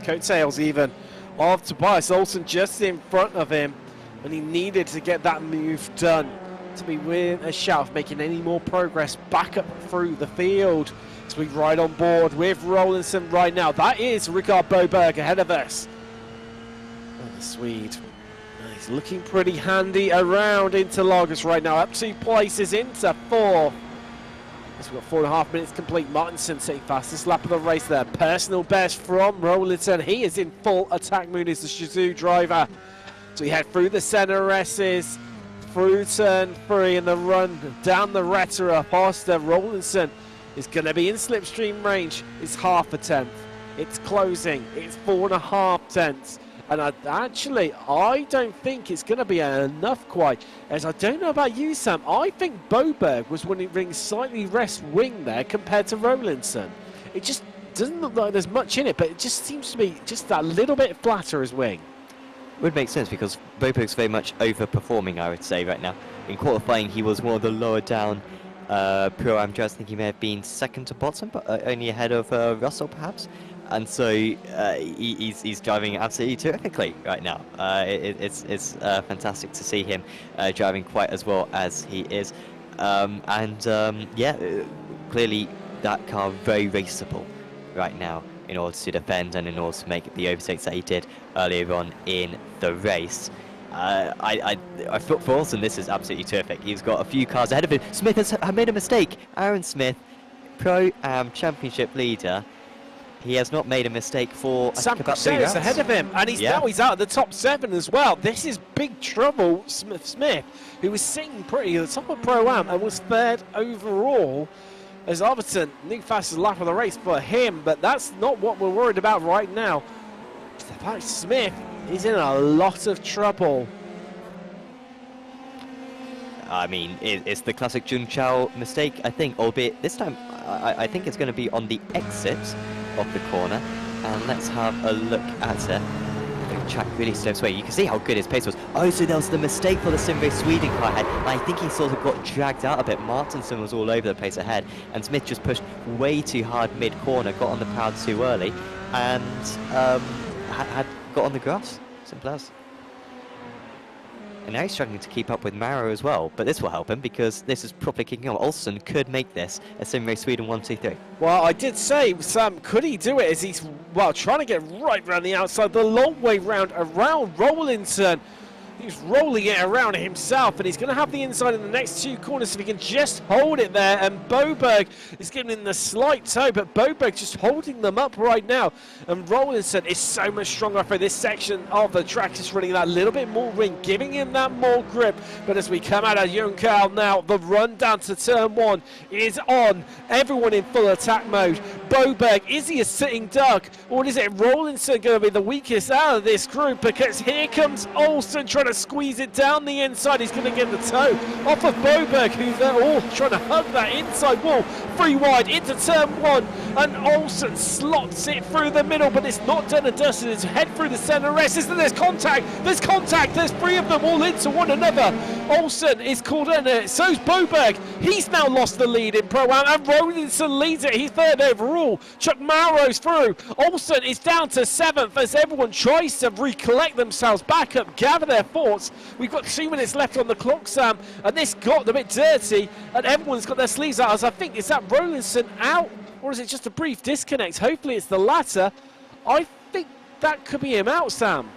coattails even of Tobias Olsen just in front of him, and he needed to get that move done to be within a shout of making any more progress back up through the field. So we ride on board with Rowlandson right now. That is Rikard Boberg ahead of us. And the Swede, he's looking pretty handy around Interlagos right now, up 2 places into 4th. We've got 4.5 minutes complete. Martinson sitting fastest lap of the race there. Personal best from Rowlandson. He is in full attack mood as the Shizou driver. So we head through the center S's, through turn 3 and the run down the Retera past Rowlandson is going to be in slipstream range. It's half a tenth. It's closing. It's 4.5 tenths. And I don't think it's going to be enough quite. As I don't know about you, Sam, I think Boberg was running slightly less wing there compared to Rowlandson. It just doesn't look like there's much in it, but it just seems to be just that little bit flatter as wing. Would make sense because Boberg's very much overperforming, I would say, right now. In qualifying, he was one of the lower down Pro-Am drivers. I think he may have been second to bottom, but only ahead of Russell, perhaps. And so he's driving absolutely terrifically right now. It's fantastic to see him driving quite as well as he is. Yeah, clearly that car very raceable right now in order to defend and in order to make the overtakes that he did earlier on in the race. I thought for Olsen this is absolutely terrific. He's got a few cars ahead of him. Smith has made a mistake. Aaron Smith, Pro-Am Championship leader. He has not made a mistake for Sam about 3 rounds. ahead of him, and now he's out of the top 7 as well. This is big trouble. Smith, who was sitting pretty at the top of Pro-Am and was 3rd overall, as Arvidsson, new fastest lap of the race for him, but that's not what we're worried about right now. The fact Smith is in a lot of trouble. I mean, it's the classic Jun Chao mistake, I think, albeit this time I think it's going to be on the exit of the corner. And let's have a look at it. The track really slips away. You can see how good his pace was. Oh, so there was the mistake for the Simrace Sweden car ahead. And I think he sort of got dragged out a bit. Martinson was all over the place ahead, and Smith just pushed way too hard mid-corner, got on the pad too early, and had got on the grass. Simple as. And now he's struggling to keep up with Maro as well, but this will help him because this is properly kicking on. Olsen could make this a Simrace Sweden 1-2-3. Well, I did say, Sam, could he do it as he's, well, trying to get right round the outside, the long way round around Rowlandson. He's rolling it around himself, and he's going to have the inside in the next 2 corners if he can just hold it there. And Boberg is giving him the slight toe, but Boberg just holding them up right now. And Rowlandson is so much stronger for this section of the track, just running that little bit more wing, giving him that more grip. But as we come out of Juncal now, the run down to turn 1 is on. Everyone in full attack mode. Boberg, is he a sitting duck, or is it Rowlandson going to be the weakest out of this group? Because here comes Olsen trying to squeeze it down the inside. He's going to get the toe off of Boberg, who they're all trying to hug that inside wall. 3 wide into turn 1, and Olsen slots it through the middle, but it's not done and dusted. It's head through the center rest. There's contact. There's 3 of them all into one another. Olsen is called in it. So's Boberg. He's now lost the lead in Pro-Am, and Rowlandson leads it. He's 3rd overall. Chuck Maro's through. Olsen is down to 7th as everyone tries to recollect themselves back up, gather their thoughts. We've got 2 minutes left on the clock, Sam, and this got a bit dirty, and everyone's got their sleeves out. As I think, is that Rowlandson out, or is it just a brief disconnect? Hopefully it's the latter. I think that could be him out, Sam.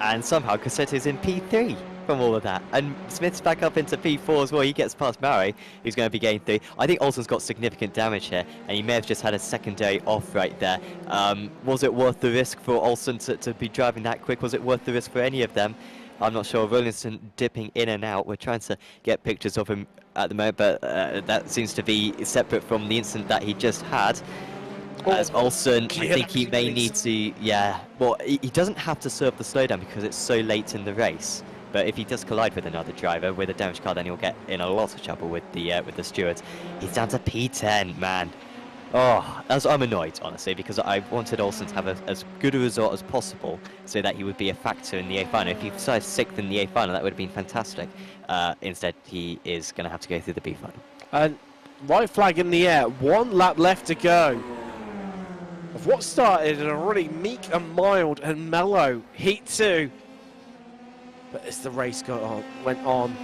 And somehow Cassetto's in P3 from all of that. And Smith's back up into P4 as well. He gets past Murray, who's going to be getting through. I think Olsen's got significant damage here, and he may have just had a secondary off right there. Was it worth the risk for Olsen to be driving that quick? Was it worth the risk for any of them? I'm not sure. Rowlandson dipping in and out. We're trying to get pictures of him at the moment, but that seems to be separate from the incident that he just had. As Olsen, I think he may need to, yeah. Well, he doesn't have to serve the slowdown because it's so late in the race. But if he does collide with another driver with a damaged car, then he'll get in a lot of trouble with the stewards. He's down to P10, man. Oh, I'm annoyed, honestly, because I wanted Olsen to have as good a result as possible so that he would be a factor in the A final. If he decides 6th in the A final, that would have been fantastic. Instead, he is going to have to go through the B final. And white flag in the air, 1 lap left to go. Of what started in a really meek and mild and mellow Heat 2. But as the race went on,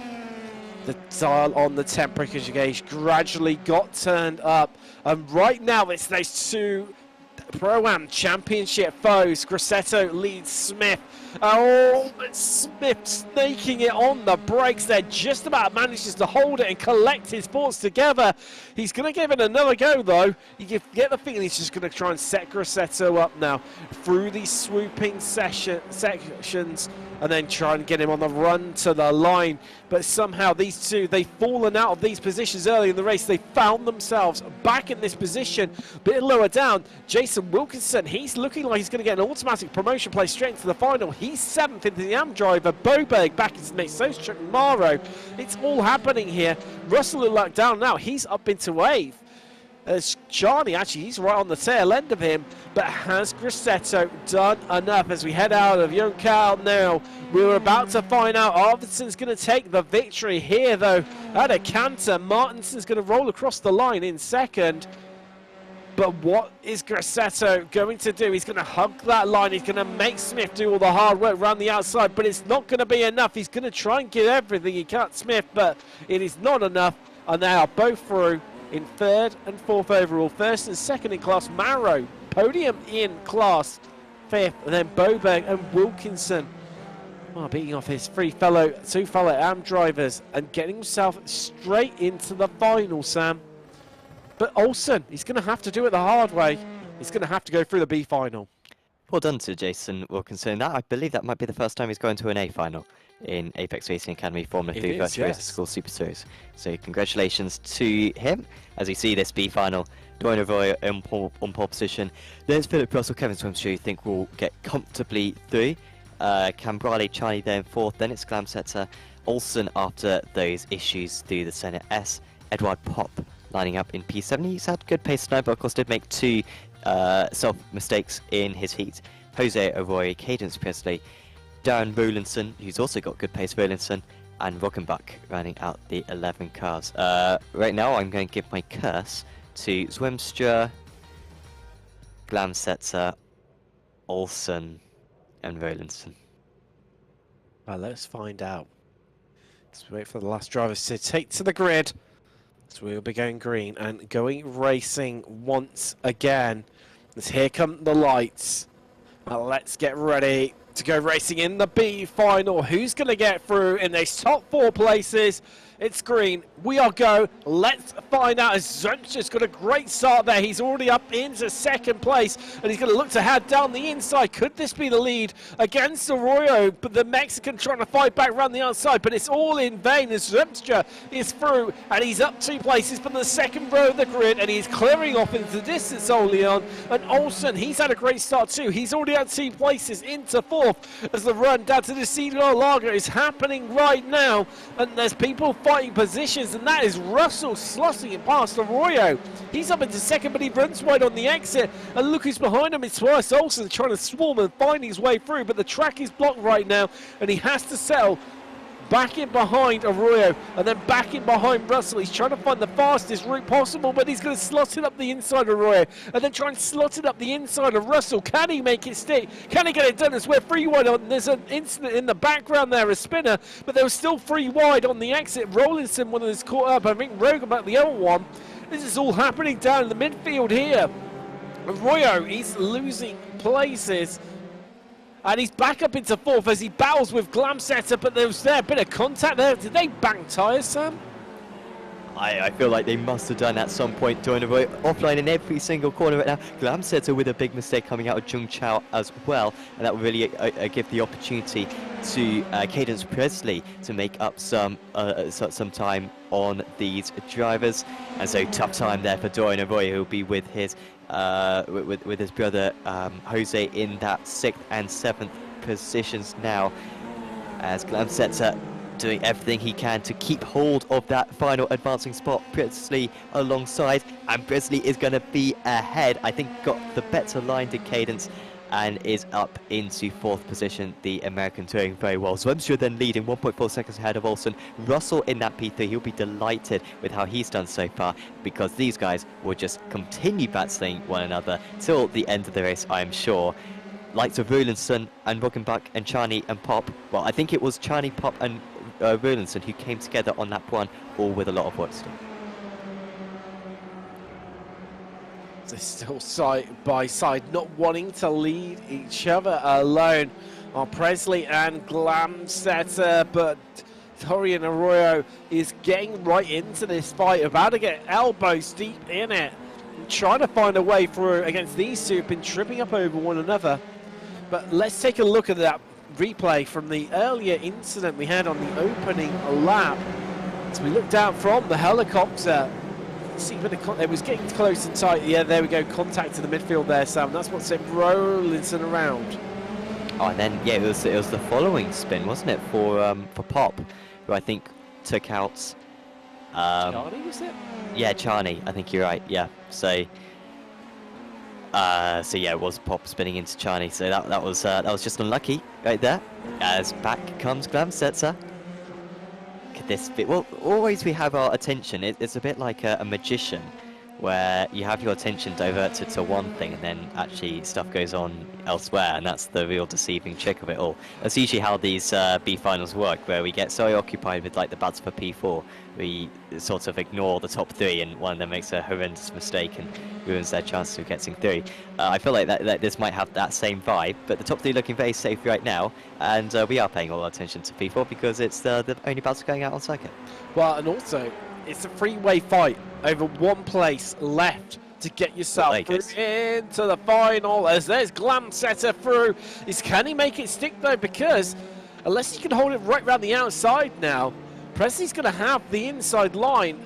the dial on the temperature gauge gradually got turned up. And right now it's those 2 Pro-Am Championship foes. Grassetto leads Smith. Oh, Smith snaking it on the brakes there. Just about manages to hold it and collect his thoughts together. He's going to give it another go, though. You get the feeling he's just going to try and set Grassetto up now through these swooping sections and then try and get him on the run to the line. But somehow these two, they've fallen out of these positions early in the race. They found themselves back in this position, a bit lower down. Jason Wilkinson, he's looking like he's going to get an automatic promotion place straight into the final. He's 7th into the AM driver. Boberg back into the mix. So's Chuck Morrow. It's all happening here. Russell look down now. He's up into 8th. As Charlie, actually, he's right on the tail end of him. But has Grassetto done enough as we head out of Young Cal now? We were about to find out. Arvidsson's going to take the victory here, though, at a canter. Martinson's going to roll across the line in 2nd. But what is Grassetto going to do? He's going to hug that line. He's going to make Smith do all the hard work around the outside, but it's not going to be enough. He's going to try and get everything he can, Smith, but it is not enough. And they are both through in 3rd and 4th overall. 1st and 2nd in class. Marrow, podium in class 5th. And then Boberg and Wilkinson beating off his two fellow AM drivers and getting himself straight into the final, Sam. But Olsen, he's going to have to do it the hard way. He's going to have to go through the B final. Well done to Jason Wilkinson. I believe that might be the first time he's going to an A final in Apex Racing Academy Formula 3 Virtual Racing School Super Series. So congratulations to him. As you see this B final, Dorian Arroyo on pole position. There's Philip Russell, Kevin Swims, who you think will get comfortably through. Cambrale, Charlie there in 4th. Then it's Glamsetter, Olsen after those issues through the Senate S. Edward Pop lining up in P7. He's had good pace tonight, but of course did make 2 self-mistakes in his heat. Jose Arroyo, Cadence Presley, Darren Rowlandson, who's also got good pace, Rowlandson, and Rockenbach rounding out the 11 cars. Right now I'm going to give my curse to Zwemstra, Glamsetter, Olsen, and Rowlandson. Well, let's find out. Let's wait for the last drivers to take to the grid. So we'll be going green and going racing once again. As here come the lights. Well, let's get ready to go racing in the B final. Who's going to get through in these top 4 places? It's green. We are go. Let's find out. As Zunch's got a great start there. He's already up into 2nd place, and he's going to look to head down the inside. Could this be the lead against Arroyo? But the Mexican trying to fight back around the outside, but it's all in vain as Zemstra is through, and he's up 2 places from the 2nd row of the grid, and he's clearing off into the distance early on. And Olsen, he's had a great start too. He's already had 2 places into 4th as the run down to the Cedar Lager is happening right now, and there's people fighting positions, and that is Russell slossing it past Arroyo. He's up into 2nd, but he runs wide on the exit, and look who's behind him. It's Twice Olsen trying to swarm and find his way through, but the track is blocked right now, and he has to settle back in behind Arroyo and then back in behind Russell. He's trying to find the fastest route possible, but he's going to slot it up the inside of Arroyo and then try and slot it up the inside of Russell. Can he make it stick? Can he get it done? As we're 3 wide on, there's an incident in the background there, a spinner, but there was still 3 wide on the exit. Rowlandson, one of those caught up. I think Rogan back the other one. This is all happening down in the midfield here. Arroyo, he's losing places. And he's back up into 4th as he battles with Glamsetter, but there was a bit of contact there. Did they bang tyres, Sam? I feel like they must have done at some point. Dorian Arroyo offline in every single corner right now. Glamsetter with a big mistake coming out of Jung Chao as well, and that will really give the opportunity to Cadence Presley to make up some time on these drivers. And so tough time there for Dorian Arroyo, who'll be with his with his brother Jose in that 6th and 7th positions now, as Glamsetter doing everything he can to keep hold of that final advancing spot. Presley alongside, and Presley is going to be ahead. I think got the better line to Cadence and is up into 4th position. The American doing very well. Zwemstra then leading 1.4 seconds ahead of Olsen. Russell in that P3, he'll be delighted with how he's done so far, because these guys will just continue battling one another till the end of the race, I am sure. Likes of Rulinson and Roggenbach and Charney and Pop. Well, I think it was Charney, Pop and Rulinson who came together on lap 1, all with a lot of work still. They're still side by side, not wanting to lead each other alone are Presley and Glamsetter, but Dorian Arroyo is getting right into this fight, about to get elbows deep in it, trying to find a way through against these two who've been tripping up over one another. But let's take a look at that replay from the earlier incident we had on the opening lap. As we look down from the helicopter, see a bit of it was getting close and tight. Yeah, there we go, contact to the midfield there, Sam. That's what sent Rolinson around. Oh, and then yeah, it was the following spin, wasn't it, for Pop, who I think took out. Charlie, was it? Yeah, Charney. I think you're right. Yeah. So yeah, it was Pop spinning into Charney. So that was just unlucky right there. As back comes Glamsetter. Could this be? Well, always we have our attention. It's a bit like a magician, where you have your attention diverted to one thing and then actually stuff goes on elsewhere, and that's the real deceiving trick of it all. That's usually how these B finals work, where we get so occupied with like the battles for P4, we sort of ignore the top 3 and one of them makes a horrendous mistake and ruins their chances of getting through. I feel like that this might have that same vibe, but the top 3 looking very safe right now, and we are paying all our attention to P4 because it's the only battle going out on circuit. Well, and also it's a three-way fight over one place left to get yourself through into the final. As there's Glamsetter through. Can he make it stick though? Because unless he can hold it right around the outside now, Presley's going to have the inside line,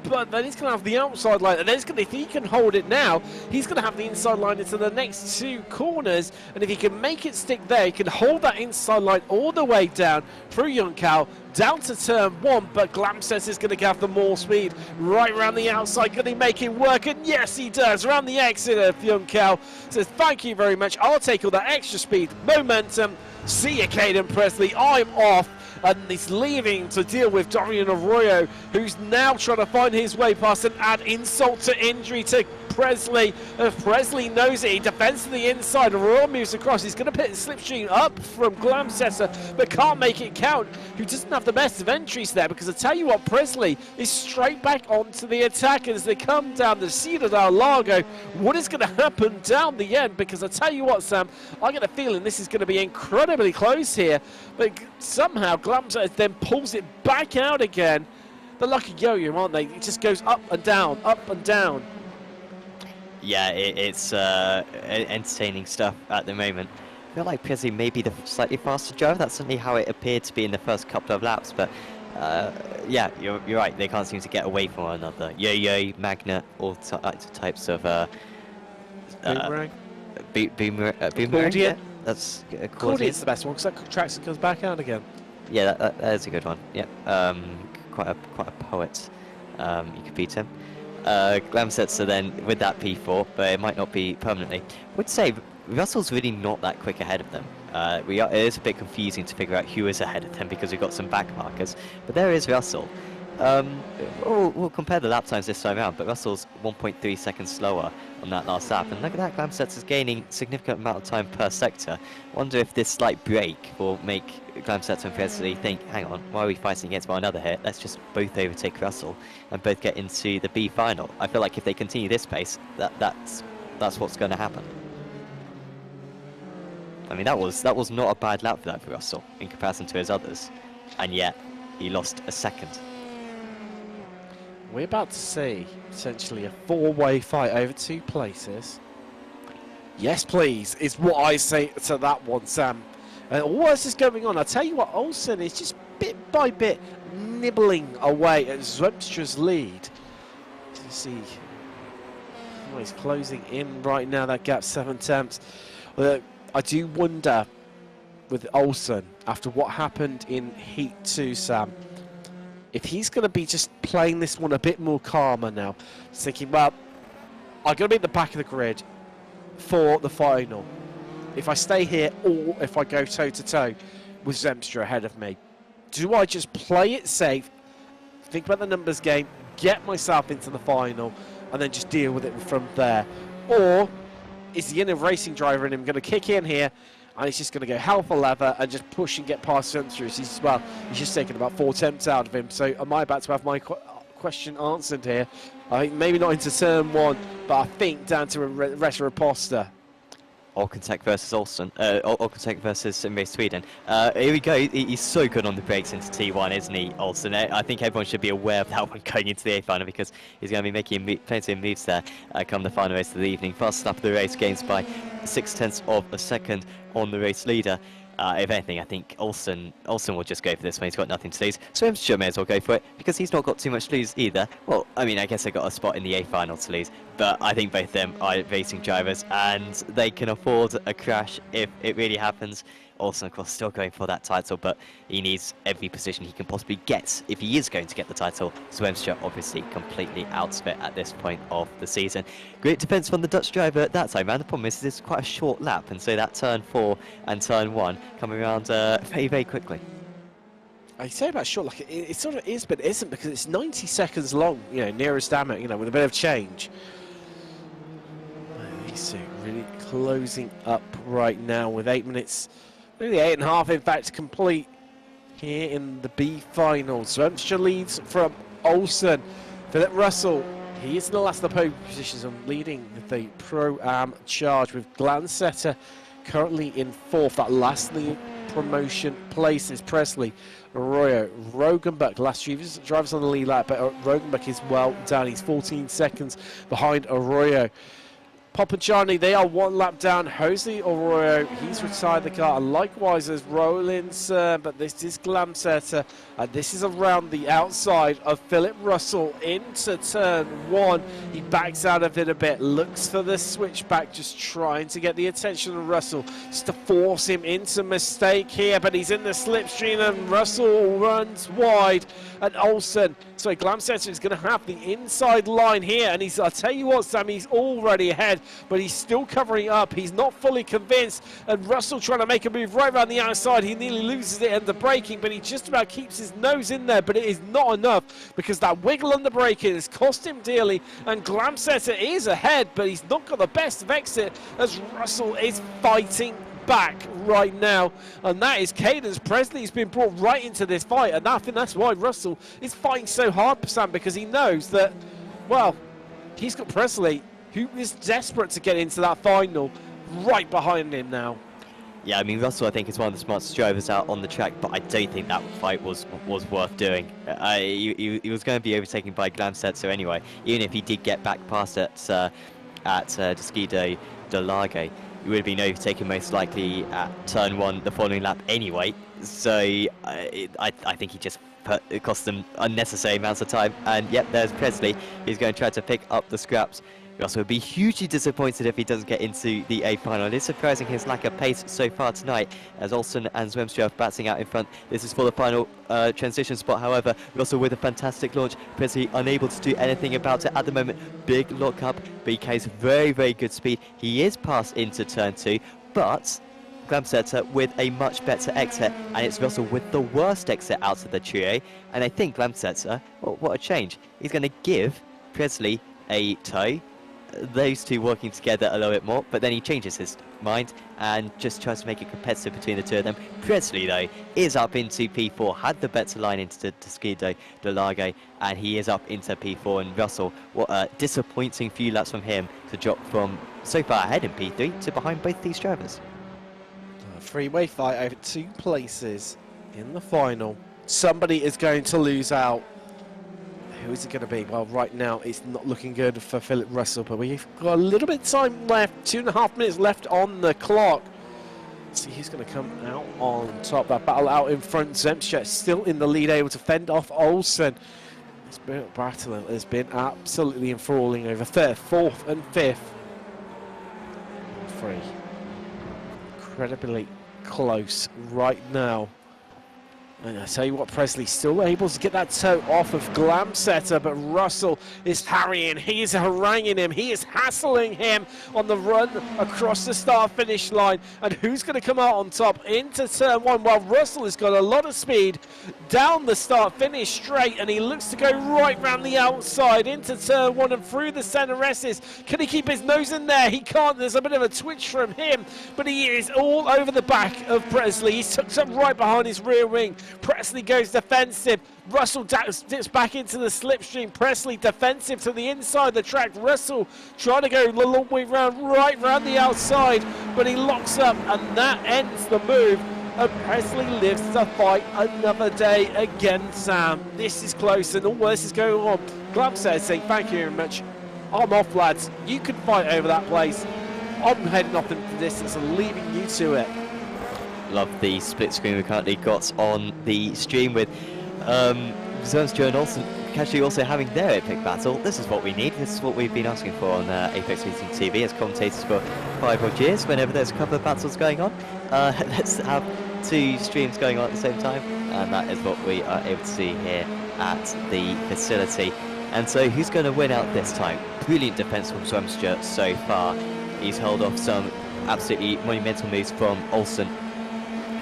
but then he's going to have the outside line. And then if he can hold it now, he's going to have the inside line into the next 2 corners. And if he can make it stick there, he can hold that inside line all the way down through Juncal, down to turn 1, but Glamsetter is going to have the more speed right around the outside. Can he make it work? And yes, he does. Around the exit of Juncal. Says, thank you very much. I'll take all that extra speed, momentum. See you, Caden Presley. I'm off. And he's leaving to deal with Dorian Arroyo, who's now trying to find his way past and add insult to injury to Presley. Presley knows it. He defends to the inside. Arroyo moves across. He's going to put slipstream up from Glamsetter, but can't make it count. Who doesn't have the best of entries there, because I tell you what, Presley is straight back onto the attack as they come down the Ciudad del Lago. What is going to happen down the end? Because I tell you what, Sam, I get a feeling this is going to be incredibly close here. But somehow Glamsetter then pulls it back out again. The lucky yo-yo, aren't they? It just goes up and down, up and down. Yeah, it's entertaining stuff at the moment. I feel like Presley may be the slightly faster driver. That's certainly how it appeared to be in the first couple of laps. But yeah, you're right. They can't seem to get away from one another. Yo-yo, magnet, all types of Boomerang. Boomerang. Yeah, that's Accordion. The best one because that tracks and comes back out again. Yeah, that is a good one. Yeah, quite a poet. You could beat him. Glamsetter then with that P4, but it might not be permanently. I would say Russell's really not that quick ahead of them. It is a bit confusing to figure out who is ahead of them because we've got some back markers, but there is Russell. We'll compare the lap times this time around, but Russell's 1.3 seconds slower on that last lap, and look at that, Glamsetter's gaining significant amount of time per sector. Wonder if this slight break will make Glamsetter and Presley think, hang on, why are we fighting against one another here? Let's just both overtake Russell and both get into the B final. I feel like if they continue this pace, that's what's going to happen. I mean, that was not a bad lap for Russell in comparison to his others, and yet he lost a second. We're about to see essentially a 4-way fight over 2 places. Yes, please, is what I say to that one, Sam. And all this is going on. I tell you what, Olsen is just bit by bit nibbling away at Zwemstra's lead. You see, oh, he's closing in right now. That gap 7 tenths. I do wonder with Olsen after what happened in Heat 2, Sam, if he's going to be just playing this one a bit more calmer now, thinking, well, I'm going to be at the back of the grid for the final. if I stay here or if I go toe-to-toe with Zemstra ahead of me. Do I just play it safe, think about the numbers game, get myself into the final, and then just deal with it from there? Or is the inner racing driver in him going to kick in here, and he's just going to go hell for leather and just push and get past Zemstra? He's just taken about 4 attempts out of him. So am I about to have my question answered here? I think maybe not into turn 1, but I think down to a Retroposta. Alcantech versus Olsen, Alcantech versus Race Sweden. Here we go. He's so good on the brakes into T1, isn't he, Olsen? I think everyone should be aware of that one going into the A final, because he's going to be making plenty of moves there come the final race of the evening. Fastest lap of the race, gains by 0.6 of a second on the race leader. If anything, I think Olsen will just go for this one. He's got nothing to lose, so Zemstra may as well go for it, because he's not got too much to lose either. Well, I mean, I guess they got a spot in the A final to lose, but I think both of them are racing drivers, and they can afford a crash if it really happens. Olsen, of course, still going for that title, but he needs every position he can possibly get if he is going to get the title. Zemstra obviously completely out of it at this point of the season. Great defence from the Dutch driver at that time, man. The problem is it's quite a short lap, and so that turn 4 and turn 1 coming around very, very quickly. I say about short, like it sort of is, but it isn't, because it's 90 seconds long, nearest damn it, with a bit of change. So really closing up right now with 8 minutes. Really 8.5 in fact complete here in the B final. Zemstra leads from Olsen. Philip Russell, he is in the last of the pole positions and leading the Pro-Am charge, with Glansetter currently in 4th. That last promotion place is Presley, Arroyo, Rogenbuck. Last drivers on the lead lap, but Rogenbuck is well down. He's 14 seconds behind Arroyo. Popacciani, they are 1 lap down. Jose Arroyo, he's retired the car, and likewise as Rollins, but this is Glamsetter, and this is around the outside of Philip Russell into turn 1. He backs out of it a bit, looks for the switchback, just trying to get the attention of Russell, just to force him into mistake here, but he's in the slipstream, and Russell runs wide, and Olsen, sorry, Glamsetter is going to have the inside line here, and I'll tell you what, Sam, he's already ahead, but he's still covering up. He's not fully convinced, and Russell trying to make a move right around the outside. He nearly loses it under braking, but he just about keeps his nose in there, but it is not enough, because that wiggle on the braking has cost him dearly, and Glamsetter is ahead, but he's not got the best of exit, as Russell is fighting back right now, and that is Cadence Presley. He's been brought right into this fight, and I think that's why Russell is fighting so hard, Sam, because he knows that, well, he's got Presley, who is desperate to get into that final, right behind him now. Yeah, I mean, Russell, I think, is one of the smartest drivers out on the track, but I don't think that fight was worth doing. He was going to be overtaken by Glamsetter anyway, even if he did get back past it at Desquido de Largue. He would have been overtaken most likely at turn 1 the following lap anyway, so I think he just it cost them unnecessary amounts of time. And yep, there's Presley, who's going to try to pick up the scraps. Russell would be hugely disappointed if he doesn't get into the A final. It is surprising his lack of pace so far tonight, as Olsen and Zemstra are batting out in front. This is for the final transition spot, however. Russell with a fantastic launch. Presley unable to do anything about it at the moment. Big lock up, but he carries very, very good speed. He is passed into turn 2, but Glamsetter with a much better exit, and it's Russell with the worst exit out of the trio. And I think Glamsetter, well, what a change. He's going to give Presley a tow. Those two working together a little bit more, but then he changes his mind and just tries to make it competitive between the two of them. Presley, though, is up into P4, had the better line into Desquido de Largue, and he is up into P4. And Russell, what a disappointing few laps from him to drop from so far ahead in P3 to behind both these drivers. A freeway fight over 2 places in the final. Somebody is going to lose out. Who is it going to be? Well, right now it's not looking good for Philip Russell, but we've got a little bit of time left, 2.5 minutes left on the clock. Let's see who's going to come out on top. That battle out in front. Zemstra still in the lead, able to fend off Olsen. This battle has been absolutely enthralling over 3rd, 4th and 5th. 3. Incredibly close right now. And I tell you what, Presley still able to get that toe off of Glamsetter, but Russell is harrying, he is haranguing him, he is hassling him on the run across the start-finish line. And who's going to come out on top into turn one? Well, Russell has got a lot of speed down the start-finish straight, and he looks to go right round the outside into turn one and through the center S's. Can he keep his nose in there? He can't. There's a bit of a twitch from him, but he is all over the back of Presley. He's tucked up right behind his rear wing. Presley goes defensive. Russell dips back into the slipstream. Presley defensive to the inside of the track. Russell trying to go the long way round, right round the outside, but he locks up, and that ends the move. And Presley lives to fight another day again, Sam. This is close, and all this is going on. Glum says, saying thank you very much. I'm off, lads. You can fight over that place. I'm heading off into the distance and leaving you to it. Love the split screen we currently got on the stream with Zernstra and Olsen actually also having their epic battle. This is what we need. This is what we've been asking for on Apex Racing TV as commentators for 5 odd years. Whenever there's a couple of battles going on, let's have 2 streams going on at the same time, and that is what we are able to see here at the facility. And so who's going to win out this time? Brilliant defense from Zernstra so far. He's held off some absolutely monumental moves from Olsen,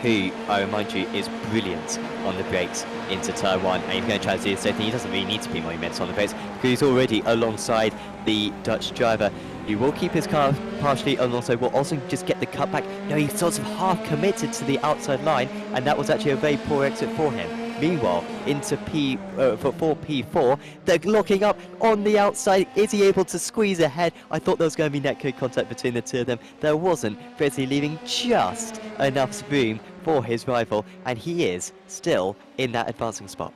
who, I remind you, is brilliant on the brakes into turn 1. And he's going to try to do the same thing. He doesn't really need to be monumental on the brakes because he's already alongside the Dutch driver. He will keep his car partially, and also will also just get the cutback. No, he's sort of half committed to the outside line, and that was actually a very poor exit for him. Meanwhile, into P4, they're locking up on the outside. Is he able to squeeze ahead? I thought there was going to be netcode contact between the two of them. There wasn't. Presley leaving just enough room for his rival, and he is still in that advancing spot.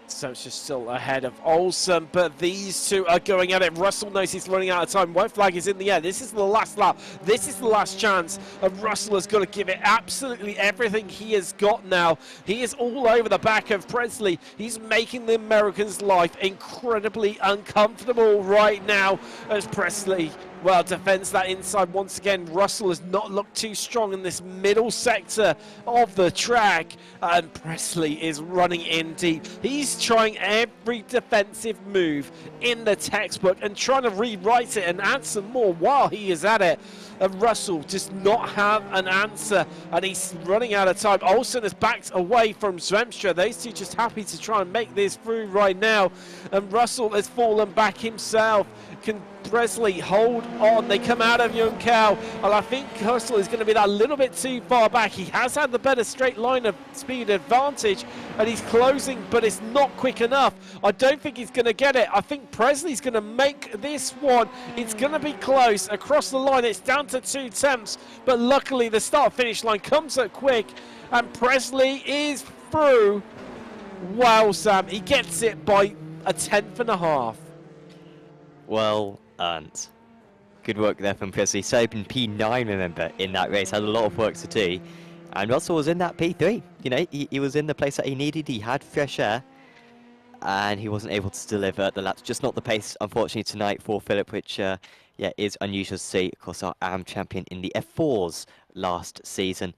So it's just still ahead of Olsen, but these two are going at it. Russell knows he's running out of time. White flag is in the air. This is the last lap. This is the last chance. And Russell has got to give it absolutely everything he has got now. He is all over the back of Presley. He's making the Americans' life incredibly uncomfortable right now as Presley, well, defends that inside once again. Russell has not looked too strong in this middle sector of the track, and Presley is running in deep. He's trying every defensive move in the textbook and trying to rewrite it and add some more while he is at it. And Russell does not have an answer, and he's running out of time. Olsen has backed away from Zernstra. Those two just happy to try and make this through right now, and Russell has fallen back himself. Can Presley hold on? They come out of Young Cow, and I think Russell is going to be that little bit too far back. He has had the better straight line of speed advantage, and he's closing, but it's not quick enough. I don't think he's going to get it. I think Presley's going to make this one. It's going to be close across the line. It's down to 2 tenths, but luckily the start-finish line comes up quick, and Presley is through. Wow, Sam, he gets it by 1/10.5. Well earned. Good work there from Presley. So in P9, remember, in that race, had a lot of work to do. And Russell was in that P3. You know, he was in the place that he needed. He had fresh air, and he wasn't able to deliver the laps. Just not the pace, unfortunately, tonight for Philip, which, yeah, is unusual to see. Of course, our AM champion in the F4s last season.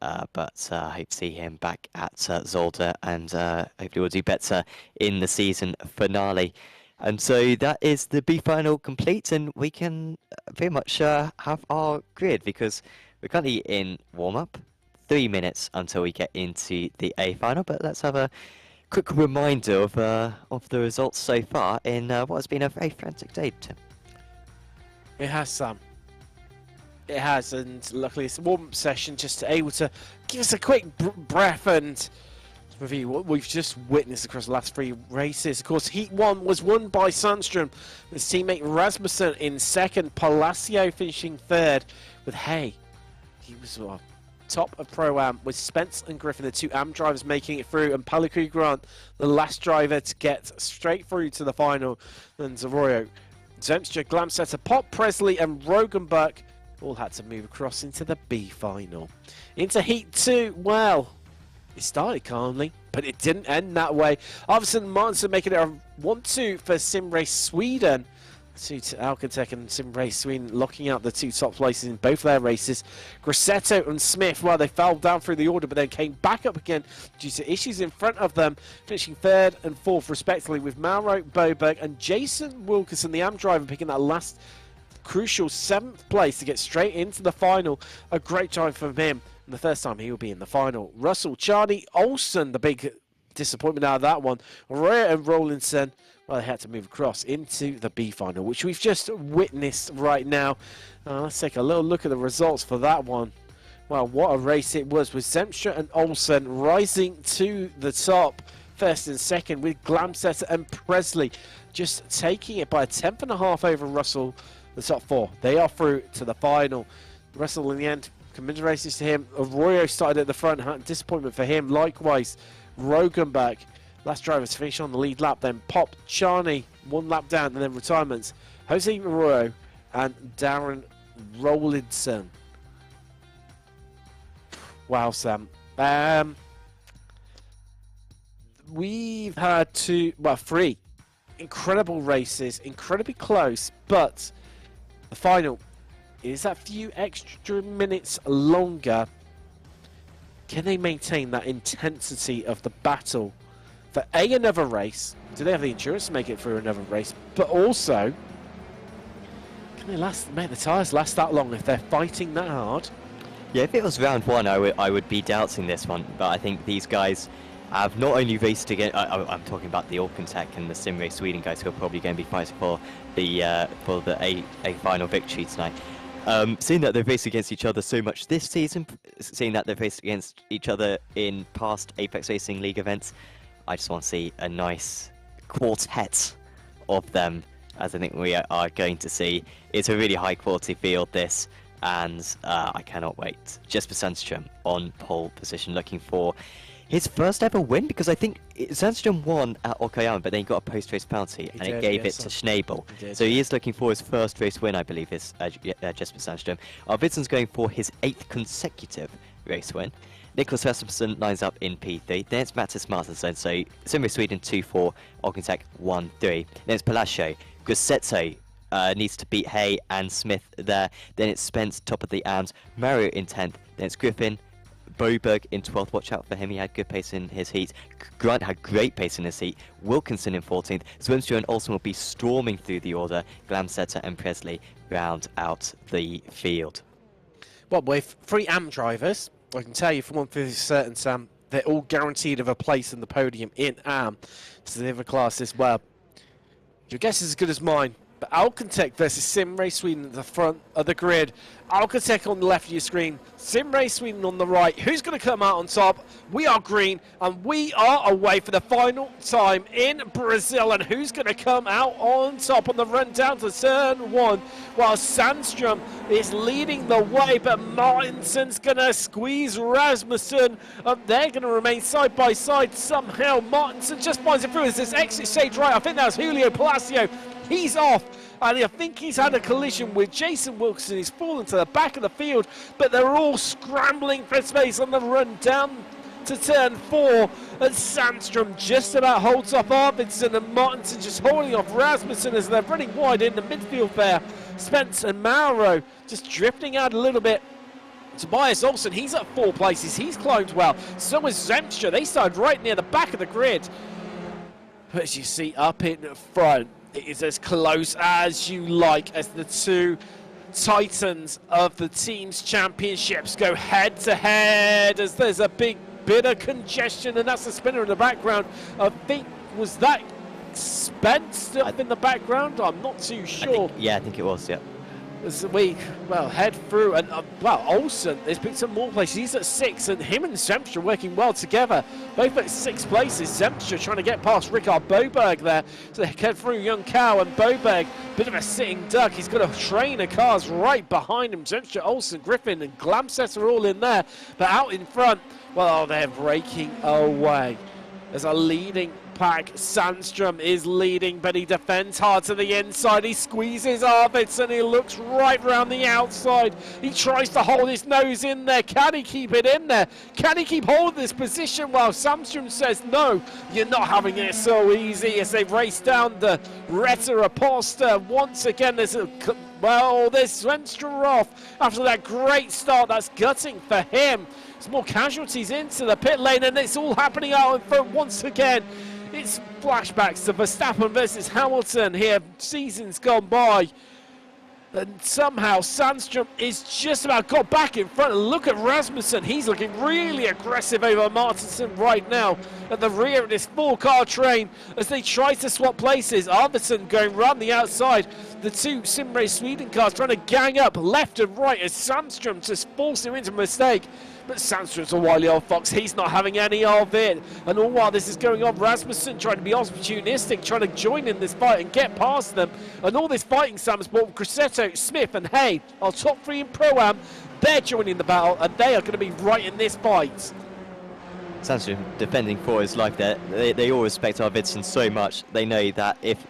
But I hope to see him back at Zolder, and hopefully we'll do better in the season finale. And so that is the B final complete, and we can pretty much have our grid, because we're currently in warm-up. 3 minutes until we get into the A final, but let's have a quick reminder of the results so far in what has been a very frantic day, Tim. It has, Sam. It has, and luckily it's a warm-up session just able to give us a quick breath and review what we've just witnessed across the last 3 races. Of course, Heat 1 was won by Sandstrom, his teammate Rasmussen in second, Palacio finishing third, with Hay. He was top of Pro-Am, with Spence and Griffin, the 2 AM drivers, making it through, and Paliku Grant, the last driver to get straight through to the final. And Zoroyo, Zemstra, Glamsetter, Pop, Presley and Rogenbuck all had to move across into the B final. Into Heat 2, well, it started calmly, but it didn't end that way. Iverson and Martinson making it a 1-2 for Sim Race Sweden. Alcatech and Simray Sweden locking out the 2 top places in both of their races. Grosseto and Smith, well, they fell down through the order, but then came back up again due to issues in front of them, finishing 3rd and 4th respectively, with Mauro Boberg and Jason Wilkinson, the AM driver, picking that last crucial 7th place to get straight into the final. A great drive from him, and the first time he will be in the final. Russell, Charlie Olsen, the big disappointment out of that one. Roya and Rollinson, well, they had to move across into the B final, which we've just witnessed right now. Let's take a little look at the results for that one. Well, what a race it was, with Zemstra and Olsen rising to the top, 1st and 2nd, with Glamsetter and Presley just taking it by a 10.5 over Russell, the top 4. They are through to the final. Russell, in the end, commended races to him. Arroyo started at the front, disappointment for him. Likewise, Rogenberg, last driver to finish on the lead lap, then Pop Charney, 1 lap down, and then retirements. Jose Arroyo and Darren Rollinson. Wow, Sam. We've had 3 incredible races, incredibly close, but the final is that few extra minutes longer. Can they maintain that intensity of the battle for another race? Do they have the endurance to make it through another race? But also, can they make the tyres last that long if they're fighting that hard? Yeah, if it was round 1, I would be doubting this one, but I think these guys have not only raced again. I'm talking about the Alcantech and the Simray Sweden guys, who are probably going to be fighting for the A final victory tonight. Seeing that they've raced against each other so much this season, seeing that they've raced against each other in past Apex Racing League events, I just want to see a nice quartet of them, as I think we are going to see. It's a really high quality field, this, and I cannot wait. Jesper Sandström on pole position, looking for his first ever win, because I think Sandström won at Okayama, but then he got a post-race penalty, and it gave it to Schnabel. So he is looking for his first race win, I believe, is Jesper Sandström. Arvidsson's going for his 8th consecutive race win. Nicholas Rasmussen lines up in P3. Then it's Mattis Martinsson, so Simray Sweden 2-4, Alcantech 1-3. Then it's Palacio. Grosseto needs to beat Hay and Smith there. Then it's Spence, top of the AMs. Mario in 10th. Then it's Griffin. Boberg in 12th, watch out for him, he had good pace in his heat. Grant had great pace in his heat. Wilkinson in 14th. Zwimster and Olsen will be storming through the order. Glamsetter and Presley round out the field. Well, with 3 AM drivers, I can tell you for one thing certain, Sam, they're all guaranteed of a place in the podium in AM. So the other class as well. Your guess is as good as mine. But Alcantech versus Simray Sweden at the front of the grid. Alcantech on the left of your screen, Simray Sweden on the right. Who's going to come out on top? We are green, and we are away for the final time in Brazil. And who's going to come out on top on the run down to turn 1? While Sandström is leading the way, but Martinson's going to squeeze Rasmussen. They're going to remain side by side somehow. Martinson just finds it through as this exit stage right. I think that's Julio Palacio. He's off, and I think he's had a collision with Jason Wilkinson. He's fallen to the back of the field, but they're all scrambling for space on the run down to turn 4. And Sandström just about holds off Arvidsson, and Martinson just holding off Rasmussen as they're running wide in the midfield there. Spence and Mauro just drifting out a little bit. Tobias Olsen, he's at 4 places. He's climbed well. So is Zemstra. They started right near the back of the grid. But as you see up in front, it is as close as you like as the 2 titans of the team's championships go head to head, as there's a big bit of congestion, and that's the spinner in the background. I think, was that Spence up in the background? I'm not too sure. I think it was, yeah. As we, head through, and Olsen has picked up more places. He's at 6, and him and Zemstra working well together. Both at 6 places. Zemstra trying to get past Rickard Boberg there. So they head through Young Cow, and Boberg, bit of a sitting duck. He's got a train of cars right behind him. Zemstra, Olsen, Griffin, and Glamset are all in there. But out in front, they're breaking away. There's a leading pack. Sandstrom is leading, but he defends hard to the inside. He squeezes Arvidsson. He looks right around the outside. He tries to hold his nose in there. Can he keep it in there? Can he keep hold of this position? Well, Sandstrom says, no, you're not having it so easy, as they race down the Retta Aposta. Once again, there's Svenström off after that great start. That's gutting for him. There's more casualties into the pit lane, and it's all happening out in front once again. It's flashbacks to Verstappen versus Hamilton here, seasons gone by. And somehow Sandstrom is just about got back in front. And look at Rasmussen. He's looking really aggressive over Martinson right now at the rear of this 4-car train as they try to swap places. Arvidsson going round the outside. The two Sim Race Sweden cars trying to gang up left and right as Sandstrom just forced him into a mistake. But Sandstrom's a wily old fox. He's not having any of it. And all while this is going on, Rasmussen trying to be opportunistic, trying to join in this fight and get past them. And all this fighting, Sam's brought Grassetto, Smith and Hay, our top 3 in Pro-Am. They're joining the battle, and they are going to be right in this fight. Sandstrom defending for his life there. They all respect Arvidsson so much. They know that if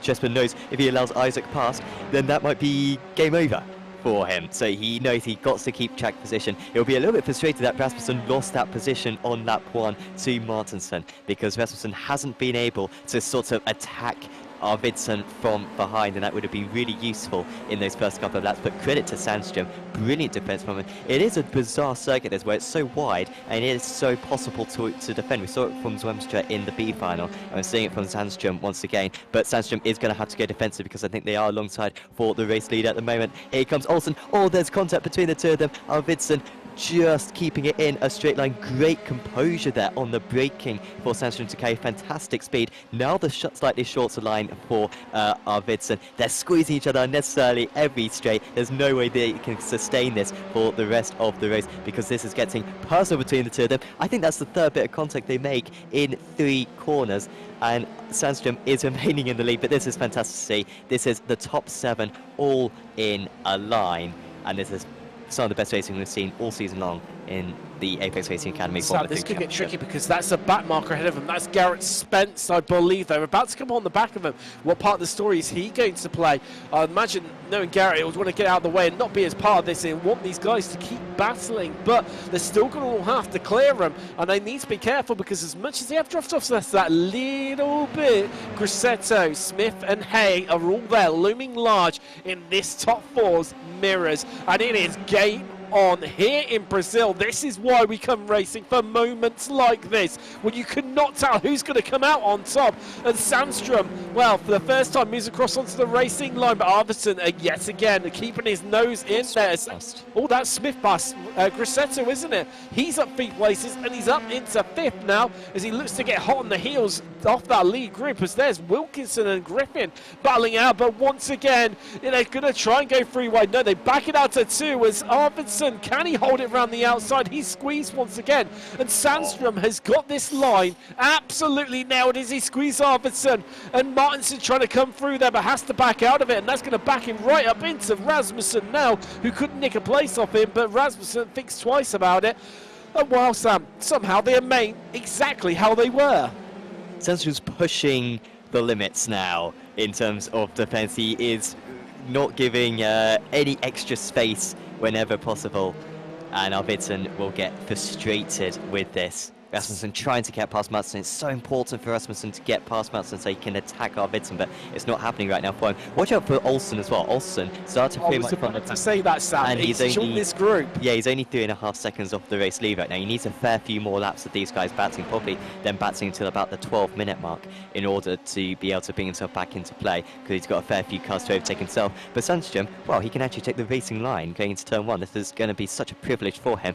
Jesper knows if he allows Isaac past, then that might be game over for him. So he knows he got to keep track position. He'll be a little bit frustrated that Rasmussen lost that position on lap 1 to Martinson, because Rasmussen hasn't been able to sort of attack Arvidsson from behind, and that would have been really useful in those first couple of laps. But credit to Sandstrom, brilliant defense from him. It is a bizarre circuit this, where it's so wide and it is so possible to defend. We saw it from Zwemstra in the B final, and we're seeing it from Sandstrom once again. But Sandstrom is going to have to go defensive, because I think they are alongside for the race lead at the moment. Here comes Olsen. Oh, there's contact between the two of them. Arvidsson just keeping it in a straight line. Great composure there on the braking for Sandstrom to carry fantastic speed. Now the slightly shorter line for Arvidsson. They're squeezing each other unnecessarily every straight. There's no way they can sustain this for the rest of the race, because this is getting personal between the two of them. I think that's the third bit of contact they make in 3 corners, and Sandstrom is remaining in the lead. But this is fantastic to see. This is the top 7 all in a line, and this is some of the best racing we've seen all season long in the Apex Racing Academy. So this could get tricky, because that's a back marker ahead of him. That's Garrett Spence, I believe. They're about to come on the back of him. What part of the story is he going to play? I imagine, knowing Garrett, he would want to get out of the way and not be as part of this and want these guys to keep battling, but they're still going to all have to clear him, and they need to be careful, because as much as they have dropped off that little bit, Grassetto, Smith and Hay are all there, looming large in this top 4's mirrors, and it is game on here in Brazil. This is why we come racing, for moments like this when you cannot tell who's going to come out on top. And Sandstrom, well, for the first time, moves across onto the racing line, but Arvidsson yet again keeping his nose in there. Oh, that's Smith past Grassetto, isn't it? He's up 3 places, and he's up into 5th now as he looks to get hot on the heels off that lead group, as there's Wilkinson and Griffin battling out. But once again, they're going to try and go 3 wide. No, they back it out to 2 as Arvidsson, can he hold it around the outside? He's squeezed once again, and Sandstrom has got this line absolutely nailed as he squeezed Arvidsson, and Martinson trying to come through there but has to back out of it, and that's going to back him right up into Rasmussen now, who couldn't nick a place off him, but Rasmussen thinks twice about it. And while somehow they remain exactly how they were. Sandstrom's pushing the limits now in terms of defense. He is not giving any extra space whenever possible, and Arvidsson will get frustrated with this. Rasmussen trying to get past Martinson. It's so important for Rasmussen to get past Martinson so he can attack Arvidsson, but it's not happening right now for him. Watch out for Olsen as well. Olsen started to pretty much front of to say that, Sam. and he's only this group. Yeah, he's only 3.5 seconds off the race lead right now. He needs a fair few more laps of these guys batting, probably then batting until about the 12-minute mark in order to be able to bring himself back into play, because he's got a fair few cars to overtake himself. But Sandstrom, well, he can actually take the racing line going into turn 1. This is going to be such a privilege for him.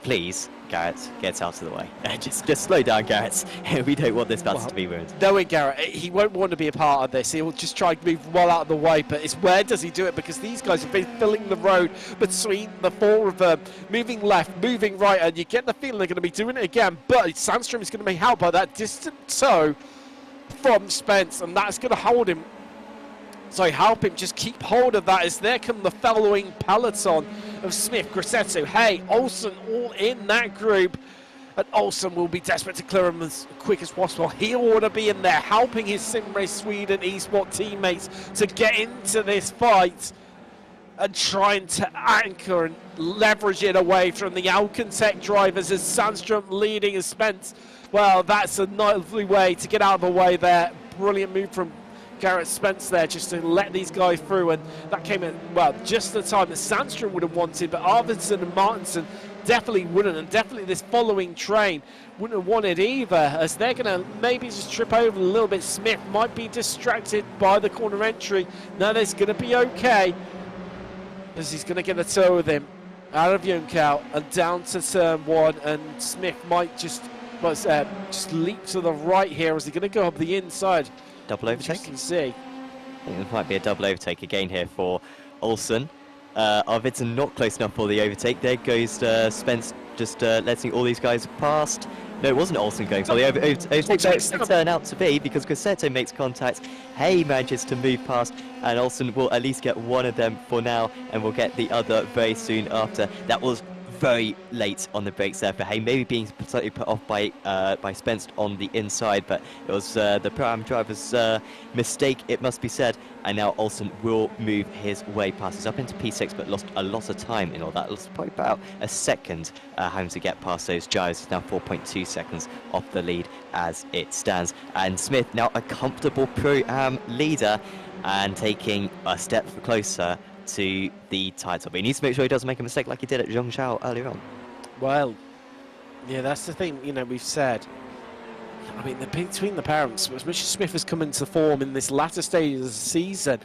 Please, Garrett, get out of the way. just slow down, Garrett. We don't want this battle to be ruined. Knowing Garrett, he won't want to be a part of this. He'll just try to move well out of the way, but it's where does he do it? Because these guys have been filling the road between the 4 of them, moving left, moving right, and you get the feeling they're going to be doing it again. But Sandstrom is going to be helped by that distant toe from Spence, and that's going to hold him. So help him just keep hold of that as there come the following peloton of Smith, Grassetto, Hay, Olsen, all in that group. And Olsen will be desperate to clear him as quick as possible. He'll want to be in there, helping his SimRace Sweden eSport teammates to get into this fight and trying to anchor and leverage it away from the Alcantech drivers as Sandstrom leading as Spence. Well, that's a lovely way to get out of the way there. Brilliant move from Garrett Spence there just to let these guys through, and that came at, well, just the time that Sandstrom would have wanted, but Arvidsson and Martinson definitely wouldn't, and definitely this following train wouldn't have wanted either, as they're going to maybe just trip over a little bit. Smith might be distracted by the corner entry. No, that's going to be okay, as he's going to get a toe with him out of Junkow and down to turn 1, and Smith might just leap to the right here. Is he going to go up the inside? Double overtake? You can see. I think there might be a double overtake again here for Olsen. Arvidsson not close enough for the overtake. There goes Spence, just letting all these guys past. No, it wasn't Olsen going for the overtake. It turned out to be because Grosseto makes contact. Hay manages to move past, and Olsen will at least get one of them for now, and will get the other very soon after. That was very late on the brakes there for Hay, maybe being slightly put off by Spence on the inside, but it was the Pro-Am driver's mistake, it must be said, and now Olsen will move his way past. He's up into P6, but lost a lot of time in all that. Lost probably about a second having to get past those gyros. He's now 4.2 seconds off the lead as it stands, and Smith now a comfortable Pro-Am leader and taking a step closer to the title. But he needs to make sure he doesn't make a mistake like he did at Zhongzhou earlier on. Well, yeah, that's the thing, you know, we've said. I mean, between the parents, as much as Smith has come into form in this latter stage of the season,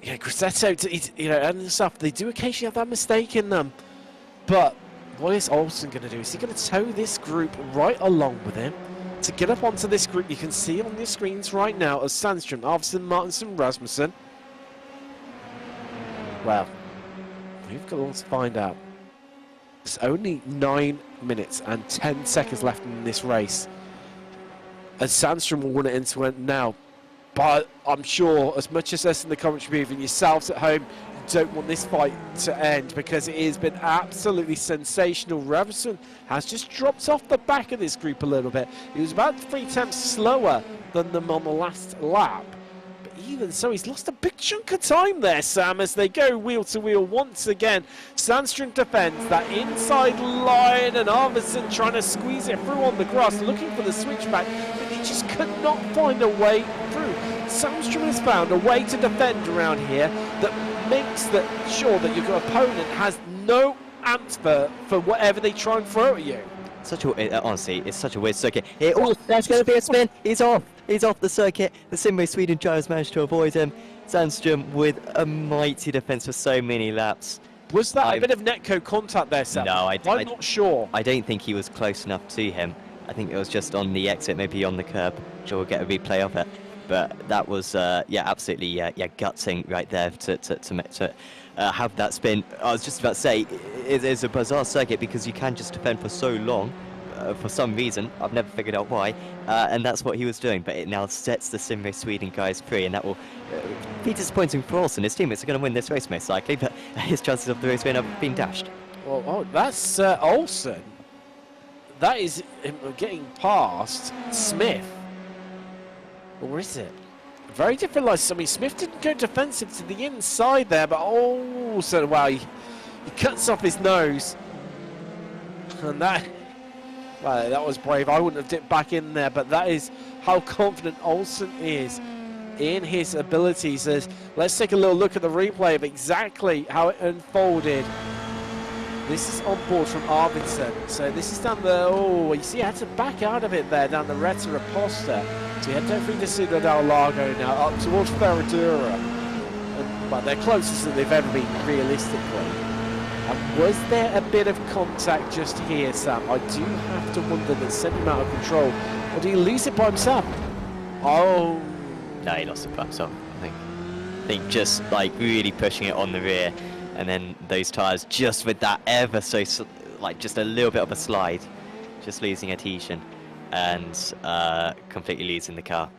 yeah, Grosseto, you know, and stuff, they do occasionally have that mistake in them. But what is Olsen going to do? Is he going to tow this group right along with him to get up onto this group? You can see on your screens right now as Sandstrom, Arvidsson, Martinson, Rasmussen. Well, we've got all to find out. There's only 9 minutes and 10 seconds left in this race, and Sandstrom will win it into it now. But I'm sure, as much as us in the commentary booth and yourselves at home, you don't want this fight to end, because it has been absolutely sensational. Rasmussen has just dropped off the back of this group a little bit. He was about 3/10 slower than them on the last lap. Even so, he's lost a big chunk of time there, Sam, as they go wheel to wheel once again. Sandstrom defends that inside line, and Arvidsson trying to squeeze it through on the grass, looking for the switchback, but he just could not find a way through. Sandstrom has found a way to defend around here that makes sure that your opponent has no answer for whatever they try and throw at you. Honestly, it's such a weird circuit. Here, oh, there's going to be a spin. He's off. He's off the circuit. The SimRace Sweden drivers managed to avoid him. Sandstrom with a mighty defence for so many laps. Was that a bit of netcode contact there, Sam? No, I'm not sure. I don't think he was close enough to him. I think it was just on the exit, maybe on the curb. Sure, we'll get a replay of it. But that was, yeah, absolutely, gutting right there to have that spin. I was just about to say, it's a bizarre circuit because you can just defend for so long. For some reason, I've never figured out why, and that's what he was doing. But it now sets the SimRace Sweden guys free, and that will be disappointing for Olsen. His teammates are going to win this race most likely, but his chances of the race win have been dashed. Well, oh, that's Olsen. That is him getting past Smith. Or is it? Very different license. I mean, Smith didn't go defensive to the inside there, but so wow, he cuts off his nose, and that. Well, that was brave. I wouldn't have dipped back in there, but that is how confident Olsen is in his abilities. Let's take a little look at the replay of exactly how it unfolded. This is on board from Arvidsson. So this is down the, you see, I had to back out of it there, down the Reta Raposta. So you head down through the Ciudad del Lago now, up towards Ferradura. And, well, they're closest than they've ever been, realistically. And was there a bit of contact just here, Sam? I do have to wonder that sent him out of control. Or did he lose it by himself? Oh. No, he lost it by himself, I think just like really pushing it on the rear, and then those tyres just with that ever so, like just a little bit of a slide, just losing adhesion and completely losing the car.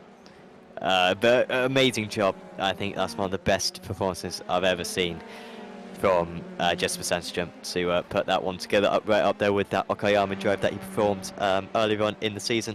But amazing job. I think that's one of the best performances I've ever seen from Jesper Sandström to put that one together, right up there with that Okayama drive that he performed earlier on in the season.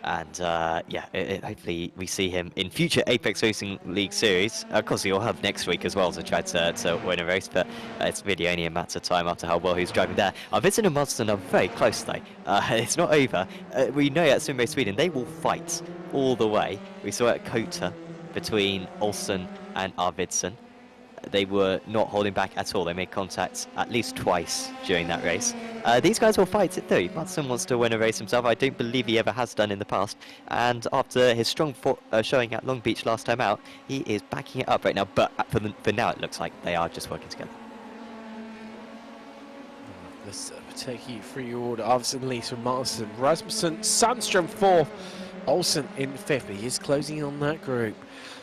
And yeah, hopefully we see him in future Apex Racing League series. Of course, he'll have next week as well to try to win a race, but it's really only a matter of time after how well he's driving there. Vincent and Marston are very close though. It's not over. We know at Sim Race Sweden they will fight all the way. We saw it at Kota between Olsen and Arvidsson. They were not holding back at all. They made contact at least twice during that race. These guys will fight it through. Madsson wants to win a race himself. I don't believe he ever has done in the past. And after his strong showing at Long Beach last time out, he is backing it up right now. But for now, it looks like they are just working together. Let's take you through your order. Arvidsson leads from Marston. Rasmussen, Sandström 4th. Olsen in 5th. He is closing on that group.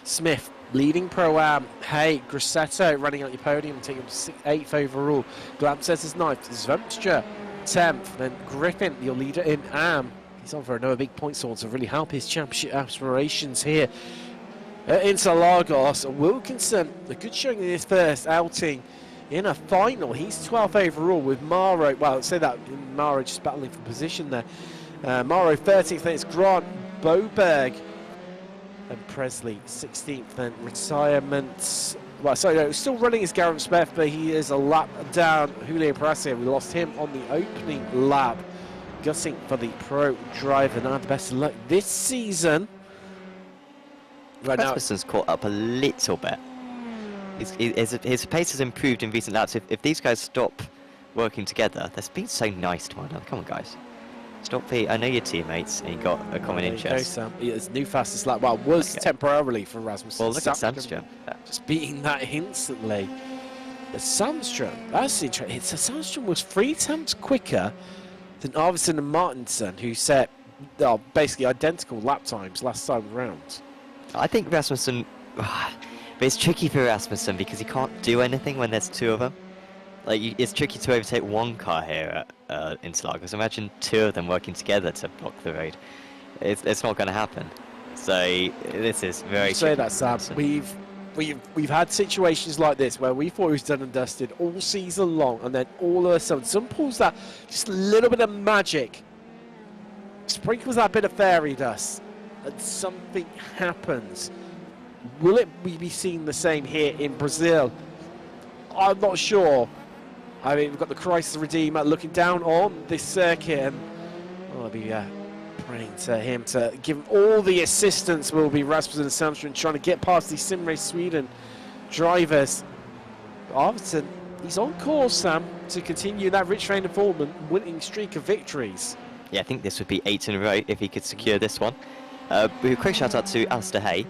Smith leading Pro-Am. Hey, Grassetto running out your podium, taking him 8th overall. Glamset is 9th. Zvemstra 10th. Then Griffin, your leader in Am. He's on for another big point sword to really help his championship aspirations here at Interlagos. Wilkinson, a good showing in his first outing in a final. He's 12th overall with Maro. Well, let's say that Maro just battling for position there. Maro 13th. Then it's Grant, Boberg, and Presley 16th. Then retirement. Well, sorry, no, still running is Garrett Smith, but he is a lap down. Julio Paracia, we lost him on the opening lap. Gutting for the pro driver. Now, best of luck this season. Right now, Rasmussen's caught up a little bit. His pace has improved in recent laps. If these guys stop working together, that's been so nice to one another. Come on, guys. Stop the. I know your teammates, and you got a common interest. Sam. It's new fastest lap. Well, was temporarily for Rasmussen. Well, look at Sandström. Just beating that instantly. Sandström, that's interesting. Sandström was 3 attempts quicker than Arvidsson and Martinson, who set basically identical lap times last time round. I think Rasmussen, but it's tricky for Rasmussen because he can't do anything when there's 2 of them. Like, it's tricky to overtake 1 car here at Interlagos. Imagine 2 of them working together to block the road. It's not going to happen. So this is very. You say that, Sam. We've had situations like this where we thought it was done and dusted all season long, and then all of a sudden, someone pulls that just a little bit of magic, sprinkles that bit of fairy dust, and something happens. Will we be seeing the same here in Brazil? I'm not sure. I mean, we've got the Christ the Redeemer looking down on this circuit, and I'll be praying to him to give him all the assistance. Will be Rasmussen and Sandström trying to get past these Sim Race Sweden drivers. Arvidsson, he's on course, Sam, to continue that rich vein of form and winning streak of victories. Yeah, I think this would be 8 in a row if he could secure this one. A quick shout out to Alistair Hay.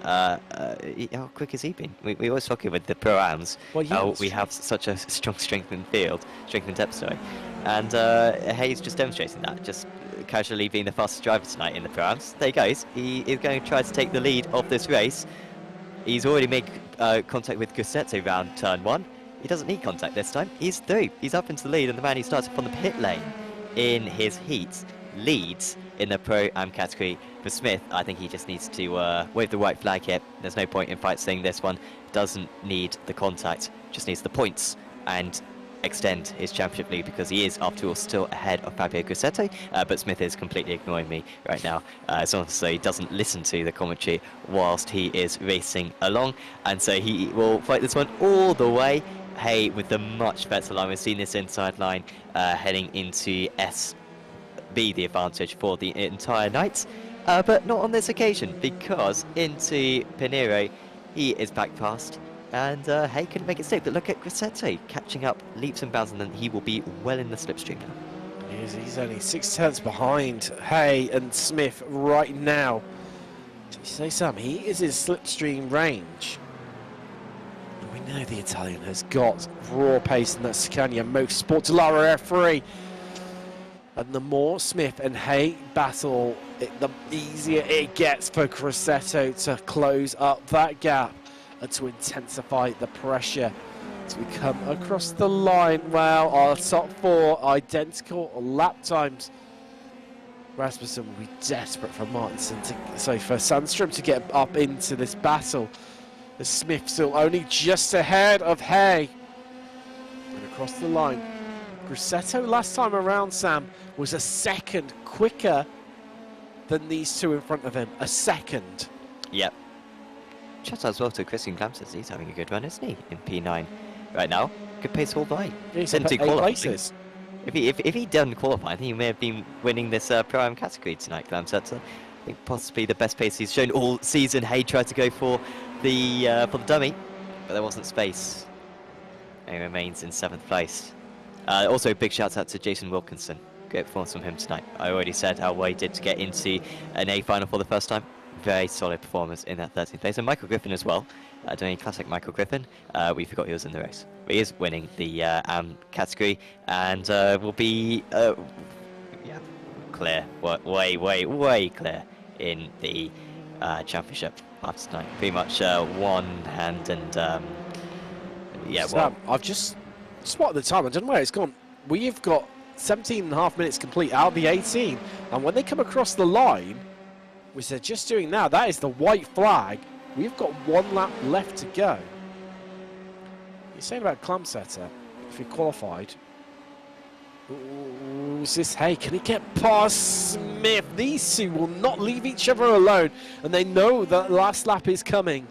How quick has he been? We always talk with the Pro-Ams. Well, yeah, we have such a strong strengthened depth, sorry. And Hayes just demonstrating that, just casually being the fastest driver tonight in the Pro-Ams. There he goes. He is going to try to take the lead of this race. He's already made contact with Gussetto round turn 1. He doesn't need contact this time. He's through. He's up into the lead, and the man who started from the pit lane in his heat leads in the Pro-Am category. For Smith, I think he just needs to wave the white flag here. There's no point in saying this one doesn't need the contact, just needs the points and extend his championship lead, because he is, after all, still ahead of Fabio Gussetto. But Smith is completely ignoring me right now, as long as he doesn't listen to the commentary whilst he is racing along, and so he will fight this one all the way. Hey, with the much better line, we've seen this inside line heading into SB, the advantage for the entire night. But not on this occasion, because into Pinheiro, he is back past, and Hay couldn't make it stick. But look at Grassetto catching up leaps and bounds, and then he will be well in the slipstream now. He's only 6 tenths behind Hay and Smith right now. Did you say, Sam? He is in slipstream range. We know the Italian has got raw pace, and that's Scania Motorsport to Lara F3. And the more Smith and Hay battle, the easier it gets for Grassetto to close up that gap and to intensify the pressure. As we come across the line, well, our top 4 identical lap times. Rasmussen will be desperate for for Sandström to get up into this battle. As Smith still only just ahead of Hay. across the line. Grosseto last time around, Sam, was a second quicker than these two in front of him. A second. Yep. Shout out as well to Christian Clemson. He's having a good run, isn't he, in P9 right now? Good pace all the way. He's Didn't up do at 8 qualifying. places. If he didn't qualify, I think he may have been winning this Pro-Am category tonight, Clemson. I think possibly the best pace he's shown all season. Hay tried to go for the dummy, but there wasn't space. And he remains in 7th place. Also, big shout out to Jason Wilkinson. Great performance from him tonight. I already said how well he did to get into an A final for the first time. Very solid performance in that 13th place. And Michael Griffin as well. Doing classic Michael Griffin. We forgot he was in the race. But he is winning the AM category and will be clear, way clear in the championship after tonight. Pretty much one hand and Sam, I've just spotted the time. I don't know where it's gone. We've got 17.5 minutes complete out of the 18, and when they come across the line, which they're just doing now, that is the white flag. We've got 1 lap left to go. You're saying about Clamsetter, if he qualified. Ooh, is this Hay? Can he get past Smith? These two will not leave each other alone, and they know that last lap is coming.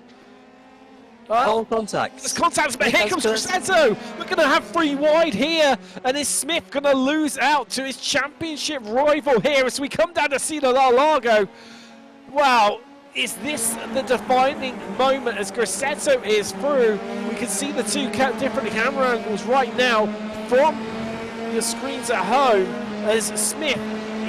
All contacts. There's contacts, but here comes Grosseto. We're going to have 3 wide here, and is Smith going to lose out to his championship rival here as we come down to Interlagos? Wow, is this the defining moment as Grosseto is through? We can see the 2 different camera angles right now from the screens at home as Smith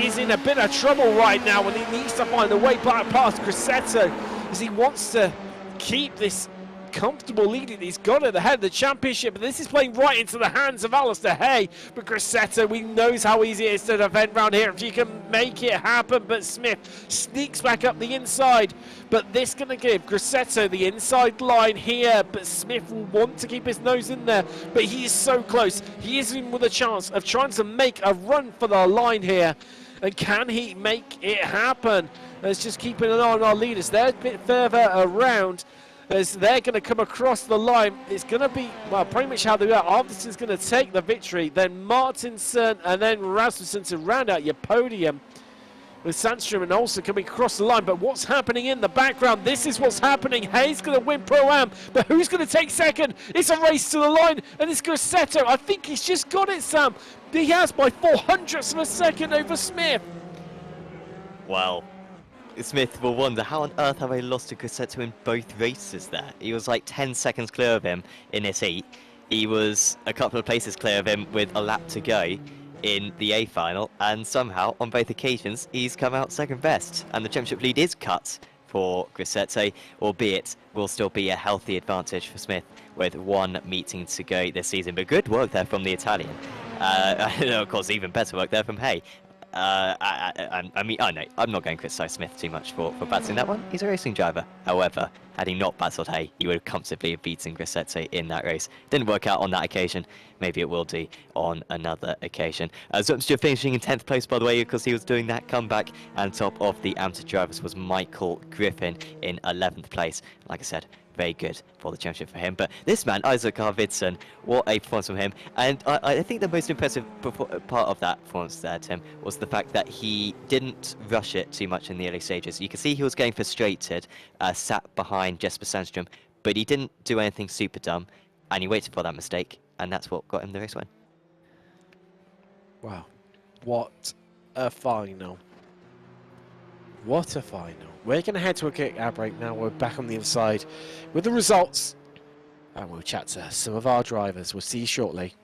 is in a bit of trouble right now and he needs to find a way back past Grosseto as he wants to keep this comfortable lead. He's got at the head of the championship, but this is playing right into the hands of Alistair Hay. But Grosseto, we knows how easy it is to defend around here if you can make it happen. But Smith sneaks back up the inside. But this going to give Grosseto the inside line here. But Smith will want to keep his nose in there. But he is so close. He is in with a chance of trying to make a run for the line here. And can he make it happen? Let's just keep an eye on our leaders. They're a bit further around. As they're going to come across the line, it's going to be, well, pretty much how they are. Arvidsson's going to take the victory, then Martinson and then Rasmussen to round out your podium. With Sandstrom and Olsen coming across the line, but what's happening in the background? This is what's happening. Hay's going to win Pro-Am, but who's going to take second? It's a race to the line, and it's Grosseto. I think he's just got it, Sam. He has by 0.04 of a second over Smith. Wow. Smith will wonder, how on earth have I lost to Grosseto in both races there? He was like 10 seconds clear of him in his heat. He was a couple of places clear of him with a lap to go in the A final, and somehow, on both occasions, he's come out second best. And the championship lead is cut for Grosseto, albeit will still be a healthy advantage for Smith with 1 meeting to go this season. But good work there from the Italian. Of course, even better work there from Hay. I mean, I know, I'm not going to criticise Smith too much for battling that one. He's a racing driver. However, had he not battled Hay, he would have comfortably have beaten Grosseto in that race. Didn't work out on that occasion. Maybe it will do on another occasion. Zumster finishing in 10th place, by the way, because he was doing that comeback. And top of the amateur drivers was Michael Griffin in 11th place. Like I said, very good for the championship for him. But this man, Isaac Arvidsson, what a performance from him. And I think the most impressive part of that performance there, Tim, was the fact that he didn't rush it too much in the early stages. You can see he was getting frustrated, sat behind Jesper Sandstrom, but he didn't do anything super dumb, and he waited for that mistake, and that's what got him the race win. Wow, what a final. What a final. We're going to head to a quick ad break now. We're back on the other side with the results. And we'll chat to some of our drivers. We'll see you shortly.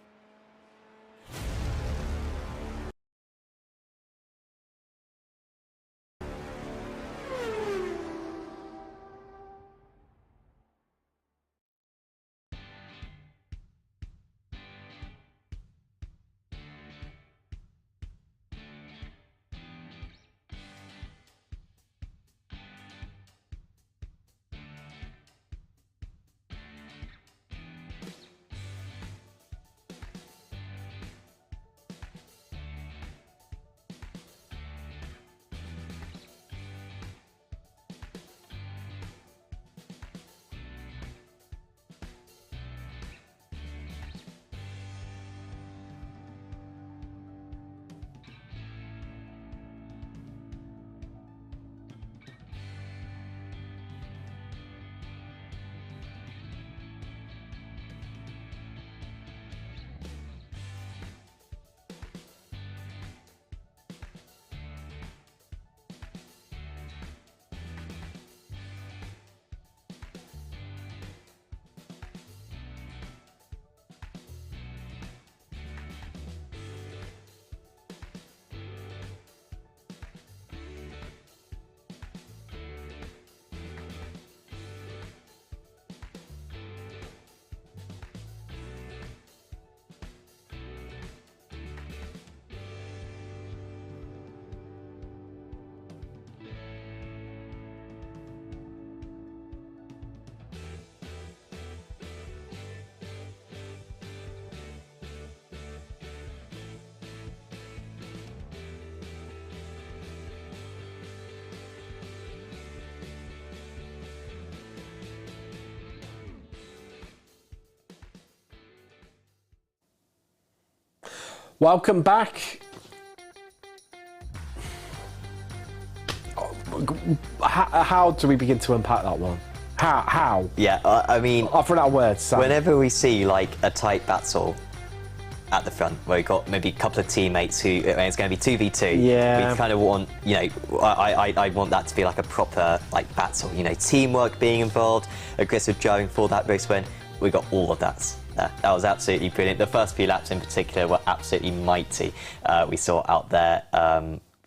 Welcome back. How do we begin to unpack that one? How? Yeah, I mean, I've run out of words, Sam. whenever we see like a tight battle at the front, where we've got maybe a couple of teammates who it's going to be 2v2, Yeah. we kind of want, you know, I want that to be like a proper like battle, you know, teamwork being involved, aggressive driving for that race win. We got all of that. That was absolutely brilliant. The first few laps in particular were absolutely mighty. We saw out there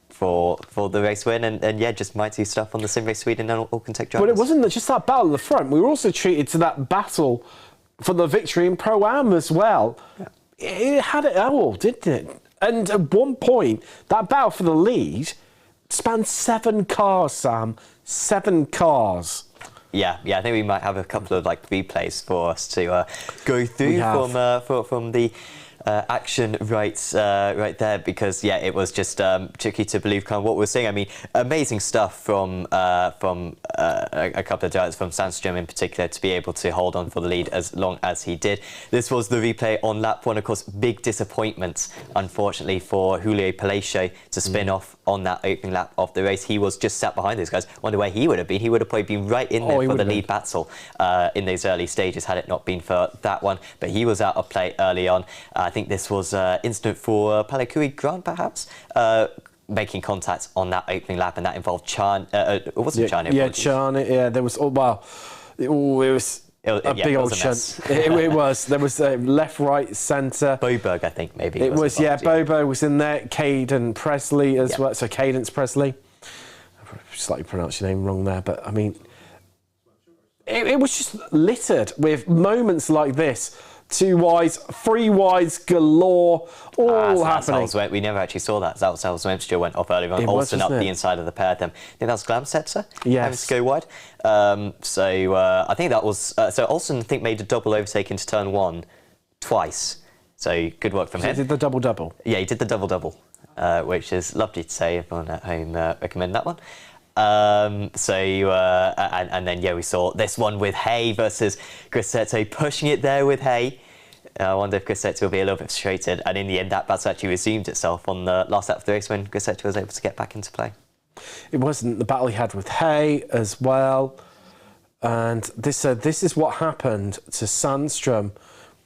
for the race win, and yeah, just mighty stuff on the Sim Race Sweden and all can take drivers. But it wasn't just that battle at the front. We were also treated to that battle for the victory in Pro-Am as well. Yeah. It had it all, didn't it? And at one point, that battle for the lead spanned 7 cars, Sam. 7 cars. Yeah, I think we might have a couple of like replays for us to go through from the action right there, because yeah, it was just tricky to believe kind of what we're seeing. I mean, amazing stuff from a couple of drivers, from Sandstrom in particular, to be able to hold on for the lead as long as he did. This was the replay on lap 1. Of course, big disappointment, unfortunately, for Julio Palacio to spin off on that opening lap of the race. He was just sat behind those guys. Wonder where he would have been. He would have probably been right in there for the lead battle in those early stages had it not been for that one. But he was out of play early on. I think this was instant for Palakui Grant, perhaps, making contact on that opening lap, and that involved Chan. It wasn't Chan. Yeah, Chan. Yeah, there was. It was a big old shunt. It was. There was left, right, centre. Boberg, I think, maybe. It was, yeah. Bobo was in there. Caden Presley as well. So Cadence Presley. I slightly pronounced your name wrong there, but I mean, it was just littered with moments like this. 2 wides, 3 wides galore, all happening. We never actually saw that. Zal's Webster went off earlier on. Olsen up the inside of the pair. Then I think that was Glamsetzer. Yes. Having to go wide. I think that was so. Olsen, I think, made a double overtake into turn 1 twice. So good work from him. He did the double. Yeah, he did the double, which is lovely to say. Everyone at home recommend that one. And then yeah, we saw this one with Hay versus Grassetto, pushing it there with Hay. I wonder if Grassetto will be a little bit frustrated, and in the end that battle actually resumed itself on the last lap of the race when Grassetto was able to get back into play. It wasn't the battle he had with Hay as well, and this is what happened to Sandstrom.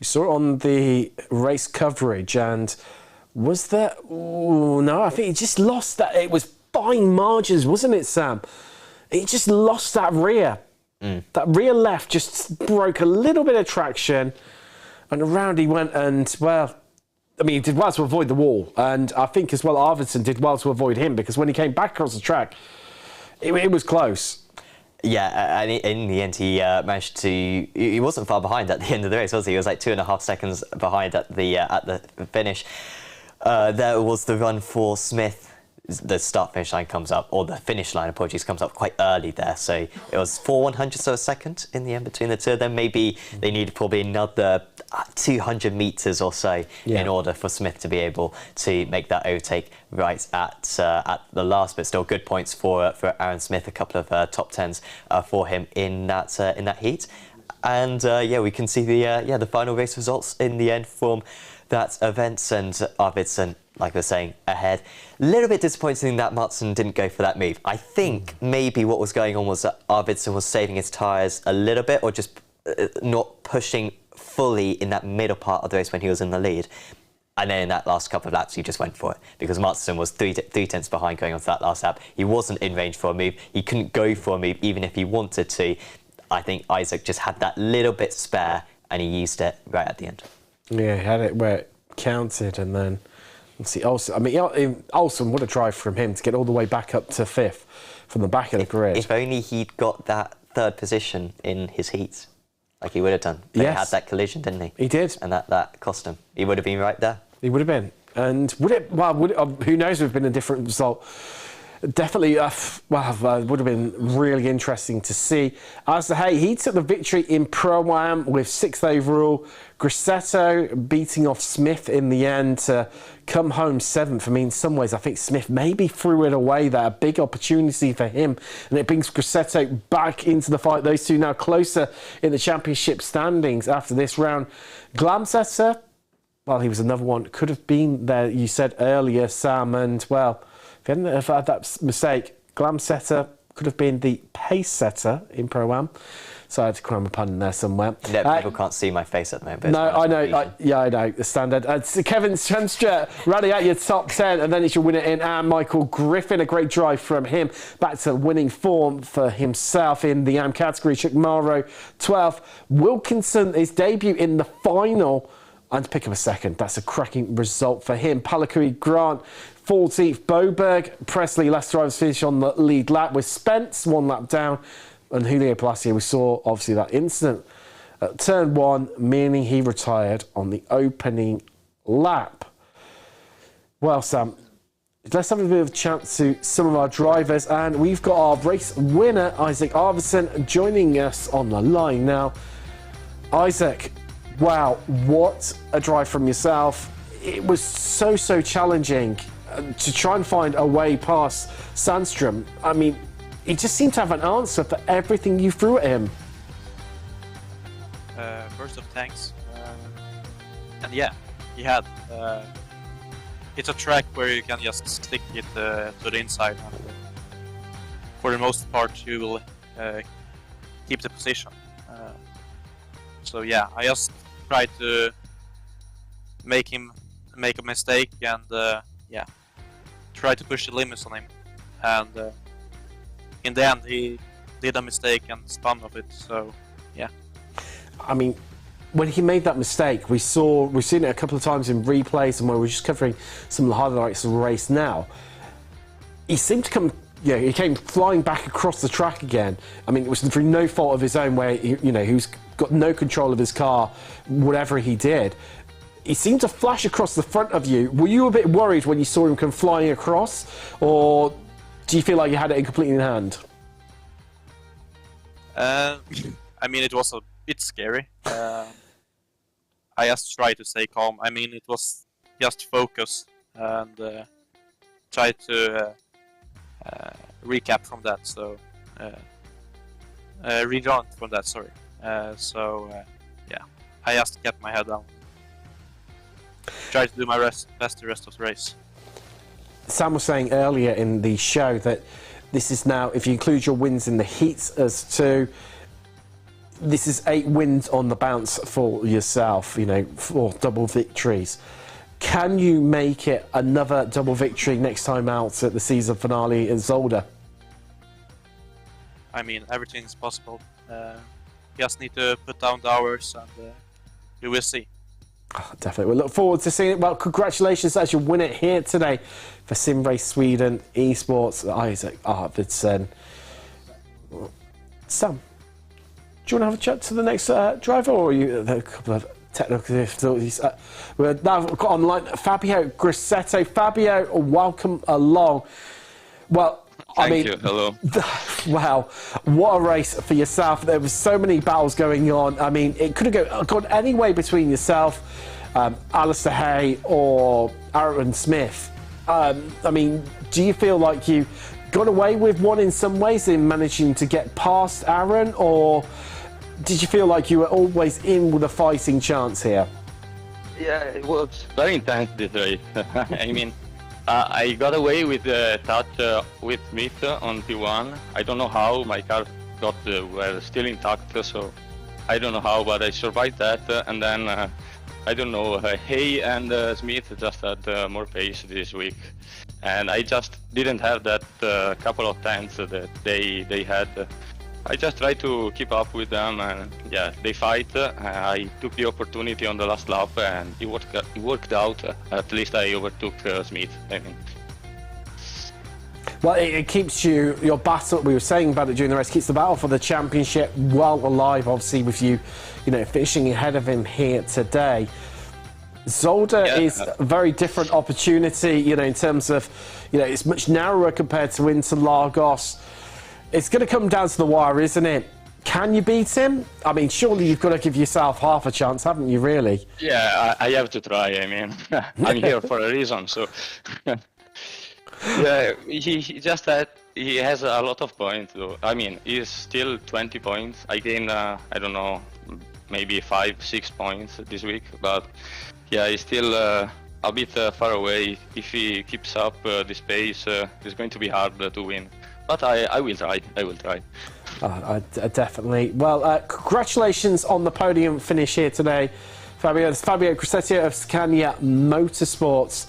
We saw it on the race coverage, and was there? Oh no, I think he just lost that. It was fine margins, wasn't it, Sam? He just lost that rear. That rear left just broke a little bit of traction, and around he went, and well, I mean, he did well to avoid the wall, and I think as well Arvidsson did well to avoid him, because when he came back across the track, it was close. Yeah, and in the end he managed to. He wasn't far behind at the end of the race, was he? He was like 2.5 seconds behind at the finish. There was the run for Smith. The start-finish line comes up, or the finish line, apologies, comes up quite early there. So it was 4/100ths of a second in the end between the two of them. Maybe they needed probably another 200 metres or so in order for Smith to be able to make that overtake right at the last. But still, good points for Aaron Smith. A couple of top 10s for him in that heat. And yeah, we can see the final race results in the end from that event, and Arvidsson, like I was saying, ahead. A little bit disappointing that Martin didn't go for that move. I think maybe what was going on was that Arvidsson was saving his tyres a little bit, or just not pushing fully in that middle part of the race when he was in the lead. And then in that last couple of laps, he just went for it, because Martin was 3/10 behind going on to that last lap. He wasn't in range for a move. He couldn't go for a move even if he wanted to. I think Isaac just had that little bit spare, and he used it right at the end. Yeah, he had it where it counted, and then see Olsen. I mean, Olsen, what a drive from him to get all the way back up to 5th from the back of the grid. If only he'd got that 3rd position in his heats, like he would have done. He had that collision, didn't he? He did, and that cost him. He would have been right there. He would have been, and would it? Well, who knows? Would have been a different result. Definitely, would have been really interesting to see. As the he took the victory in Pro-Am with 6th overall. Grassetto beating off Smith in the end to come home 7th. I mean, in some ways, I think Smith maybe threw it away there. A big opportunity for him, and it brings Grassetto back into the fight. Those two now closer in the championship standings after this round. Glamsetzer, well, he was another one. Could have been there, you said earlier, Sam, and well, if he hadn't have had that mistake, Glam Setter could have been the pace setter in Pro-Am. So I had to cram a pun in there somewhere. Yeah, people can't see my face at the moment. No, I know. I know. The standard. So Kevin Svenstret running out your top 10, and then he should win it in. And Michael Griffin, a great drive from him. Back to winning form for himself in the AM category. Chukmaro, 12th. Wilkinson, his debut in the final, and to pick up a second. That's a cracking result for him. Palakui Grant, 14th. Boberg, Presley, last drivers finish on the lead lap with Spence, 1 lap down. And Julio Palacio, we saw obviously that incident at turn 1, meaning he retired on the opening lap. Well, Sam, let's have a bit of a chat to some of our drivers, and we've got our race winner, Isaac Arvidsson, joining us on the line now. Isaac, wow, what a drive from yourself. It was so challenging to try and find a way past Sandstrom. I mean, he just seemed to have an answer for everything you threw at him. First of thanks. And yeah, he had. It's a track where you can just stick it to the inside. And, for the most part, you will keep the position. So yeah, I just tried to make him make a mistake and yeah, try to push the limits on him. And in the end, he did a mistake and spun off it. So, yeah. I mean, when he made that mistake, we've seen it a couple of times in replays, and where we're just covering some of the highlights of the race now. He seemed to come, he came flying back across the track again. I mean, it was through no fault of his own, where he's got no control of his car, whatever he did. He seemed to flash across the front of you. Were you a bit worried when you saw him come flying across, or do you feel like you had it completely in hand? I mean, it was a bit scary. I just tried to stay calm. I mean, it was just focus and try to recap from that. So, redrawn from that, sorry. Yeah, I just kept my head down. Try to do my best the rest of the race. Sam was saying earlier in the show that this is now, if you include your wins in the heats as 2, this is 8 wins on the bounce for yourself, 4 double victories. Can you make it another double victory next time out at the season finale in Zolder? I mean, everything is possible. You just need to put down the hours and you will see. Oh, definitely. We look forward to seeing it. Well, congratulations as you win it here today for Sim Race Sweden Esports, Isaac Arvidsson. Sam, do you want to have a chat to the next driver, or are you a couple of technical difficulties? We've now got online Fabio Grassetto. Fabio, welcome along. Well, Thank you. Hello. Wow, what a race for yourself. There was so many battles going on. I mean, it could have gone any way between yourself, Alistair Hay, or Aaron Smith. I mean, do you feel like you got away with one in some ways in managing to get past Aaron, or did you feel like you were always in with a fighting chance here? Yeah, it was very intense this race. I mean, I got away with the touch with Smith on P1. I don't know how. My car were still intact, so I don't know how, but I survived that. And then I don't know. Hay and Smith just had more pace this week, and I just didn't have that couple of times that they had. I just tried to keep up with them, and yeah, they fight. I took the opportunity on the last lap, and it worked out. At least I overtook Smith. I mean. Well, it keeps your battle. We were saying about it during the race. Keeps the battle for the championship well alive. Obviously, with you, finishing ahead of him here today. Zolder is a very different opportunity. In terms of, it's much narrower compared to Interlagos. It's going to come down to the wire, isn't it? Can you beat him? I mean, surely you've got to give yourself half a chance, haven't you, really? Yeah, I have to try. I mean, I'm here for a reason, so... Yeah, he just he has a lot of points, though. I mean, he's still 20 points. I gained, I don't know, maybe 5-6 points this week, but Yeah, he's still a bit far away. If he keeps up this pace, it's going to be hard to win. But I will try. I will try. Definitely. Well, congratulations on the podium finish here today, Fabio. It's Fabio Crescetio of Scania Motorsports.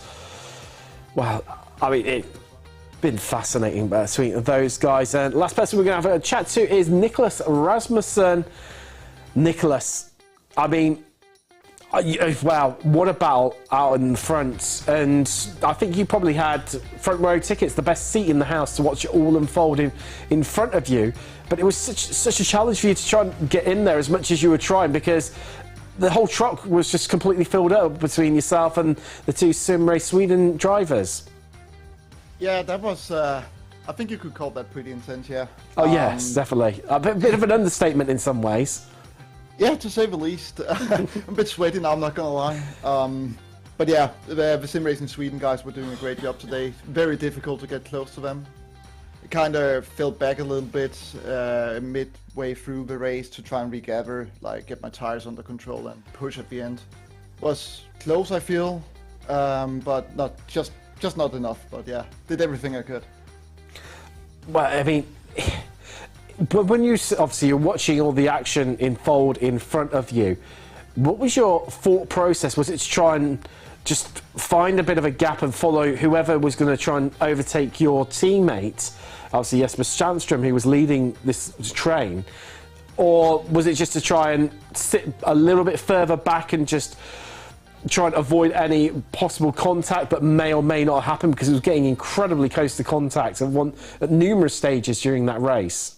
Well, I mean, it's been fascinating between those guys. And last person we're going to have a chat to is Nicholas Rasmussen. Nicholas, I mean, wow, what a battle out in front. And I think you probably had front row tickets, the best seat in the house to watch it all unfold in front of you. But it was such a challenge for you to try and get in there as much as you were trying, because the whole truck was just completely filled up between yourself and the two Sim Race Sweden drivers. Yeah, that was, I think you could call that pretty intense, yeah. Oh, yes, definitely. A bit of an understatement in some ways. Yeah, to say the least. I'm a bit sweaty now, I'm not gonna lie. But yeah, the Sim Racing Sweden guys were doing a great job today. Very difficult to get close to them. It kind of fell back a little bit midway through the race to try and regather, like get my tires under control and push at the end. Was close, I feel, but not just not enough. But yeah, did everything I could. Well, I mean, but when you obviously you're watching all the action unfold in front of you, what was your thought process? Was it to try and just find a bit of a gap and follow whoever was going to try and overtake your teammate? Obviously, Jesper Sandström, who was leading this train, or was it just to try and sit a little bit further back and just try and avoid any possible contact, but may or may not happen, because it was getting incredibly close to contact at numerous stages during that race?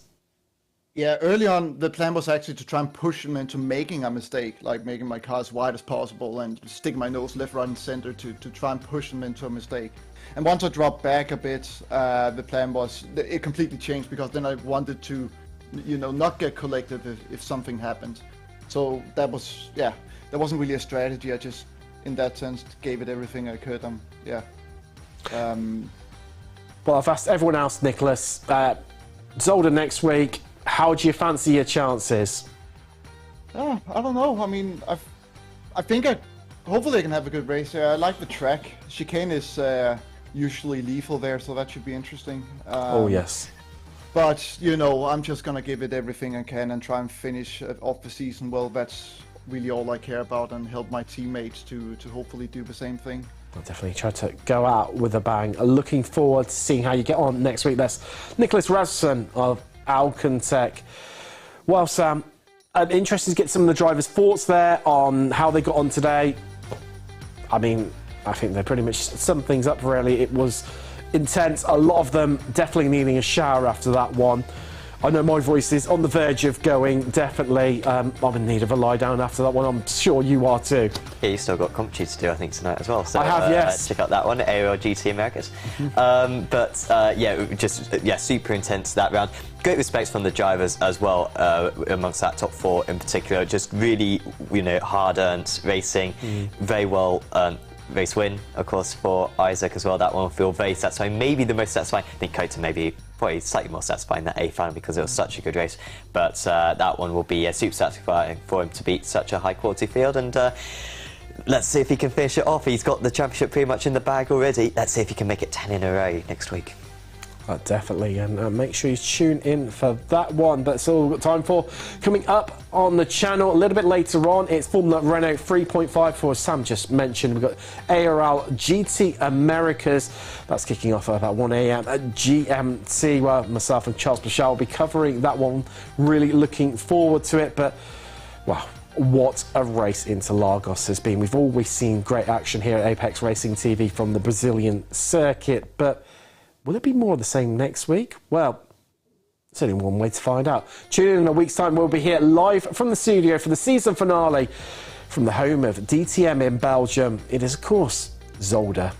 Yeah, early on, the plan was actually to try and push him into making a mistake, like making my car as wide as possible and stick my nose left, right, and center to try and push him into a mistake. And once I dropped back a bit, the plan was, it completely changed, because then I wanted to, you know, not get collected if something happened. So that was, yeah, that wasn't really a strategy. I just, in that sense, gave it everything I could. Yeah. Well, I've asked everyone else, Nicholas. Zolder next week. How do you fancy your chances? Oh, I don't know. I mean, I think hopefully I can have a good race here. I like the track. Chicane is usually lethal there, so that should be interesting. Oh, yes. But, you know, I'm just going to give it everything I can and try and finish off the season well. That's really all I care about, and help my teammates to hopefully do the same thing. I'll definitely try to go out with a bang. Looking forward to seeing how you get on next week. That's Nicholas Rasmussen of Alcantech. Well, Sam, I'm interested to get some of the drivers' thoughts there on how they got on today. I mean, I think they pretty much summed things up really. It was intense. A lot of them definitely needing a shower after that one. I know my voice is on the verge of going, definitely. I'm in need of a lie down after that one. I'm sure you are too. Yeah, you still got commentary to do, I think, tonight as well. So, I have, yes. Check out that one, ARA GT Americas. Yeah, super intense that round. Great respects from the drivers as well, amongst that top four in particular. Just really, you know, hard-earned racing, very well race win, of course, for Isaac as well. That one will feel very satisfying. Maybe the most satisfying. I think Kota maybe probably slightly more satisfying than A final, because it was such a good race. But that one will be super satisfying for him to beat such a high quality field. And let's see if he can finish it off. He's got the championship pretty much in the bag already. Let's see if he can make it 10 in a row next week. Definitely, and make sure you tune in for that one. That's all we've got time for. Coming up on the channel a little bit later on, it's Formula Renault 3.5 for, as Sam just mentioned. We've got ARA GT Americas. That's kicking off at about 1 AM at GMT. Well, myself and Charles Bashar will be covering that one. Really looking forward to it. But, wow, what a race Interlagos has been. We've always seen great action here at Apex Racing TV from the Brazilian circuit, but will it be more of the same next week? Well, there's only one way to find out. Tune in a week's time. We'll be here live from the studio for the season finale from the home of DTM in Belgium. It is, of course, Zolder.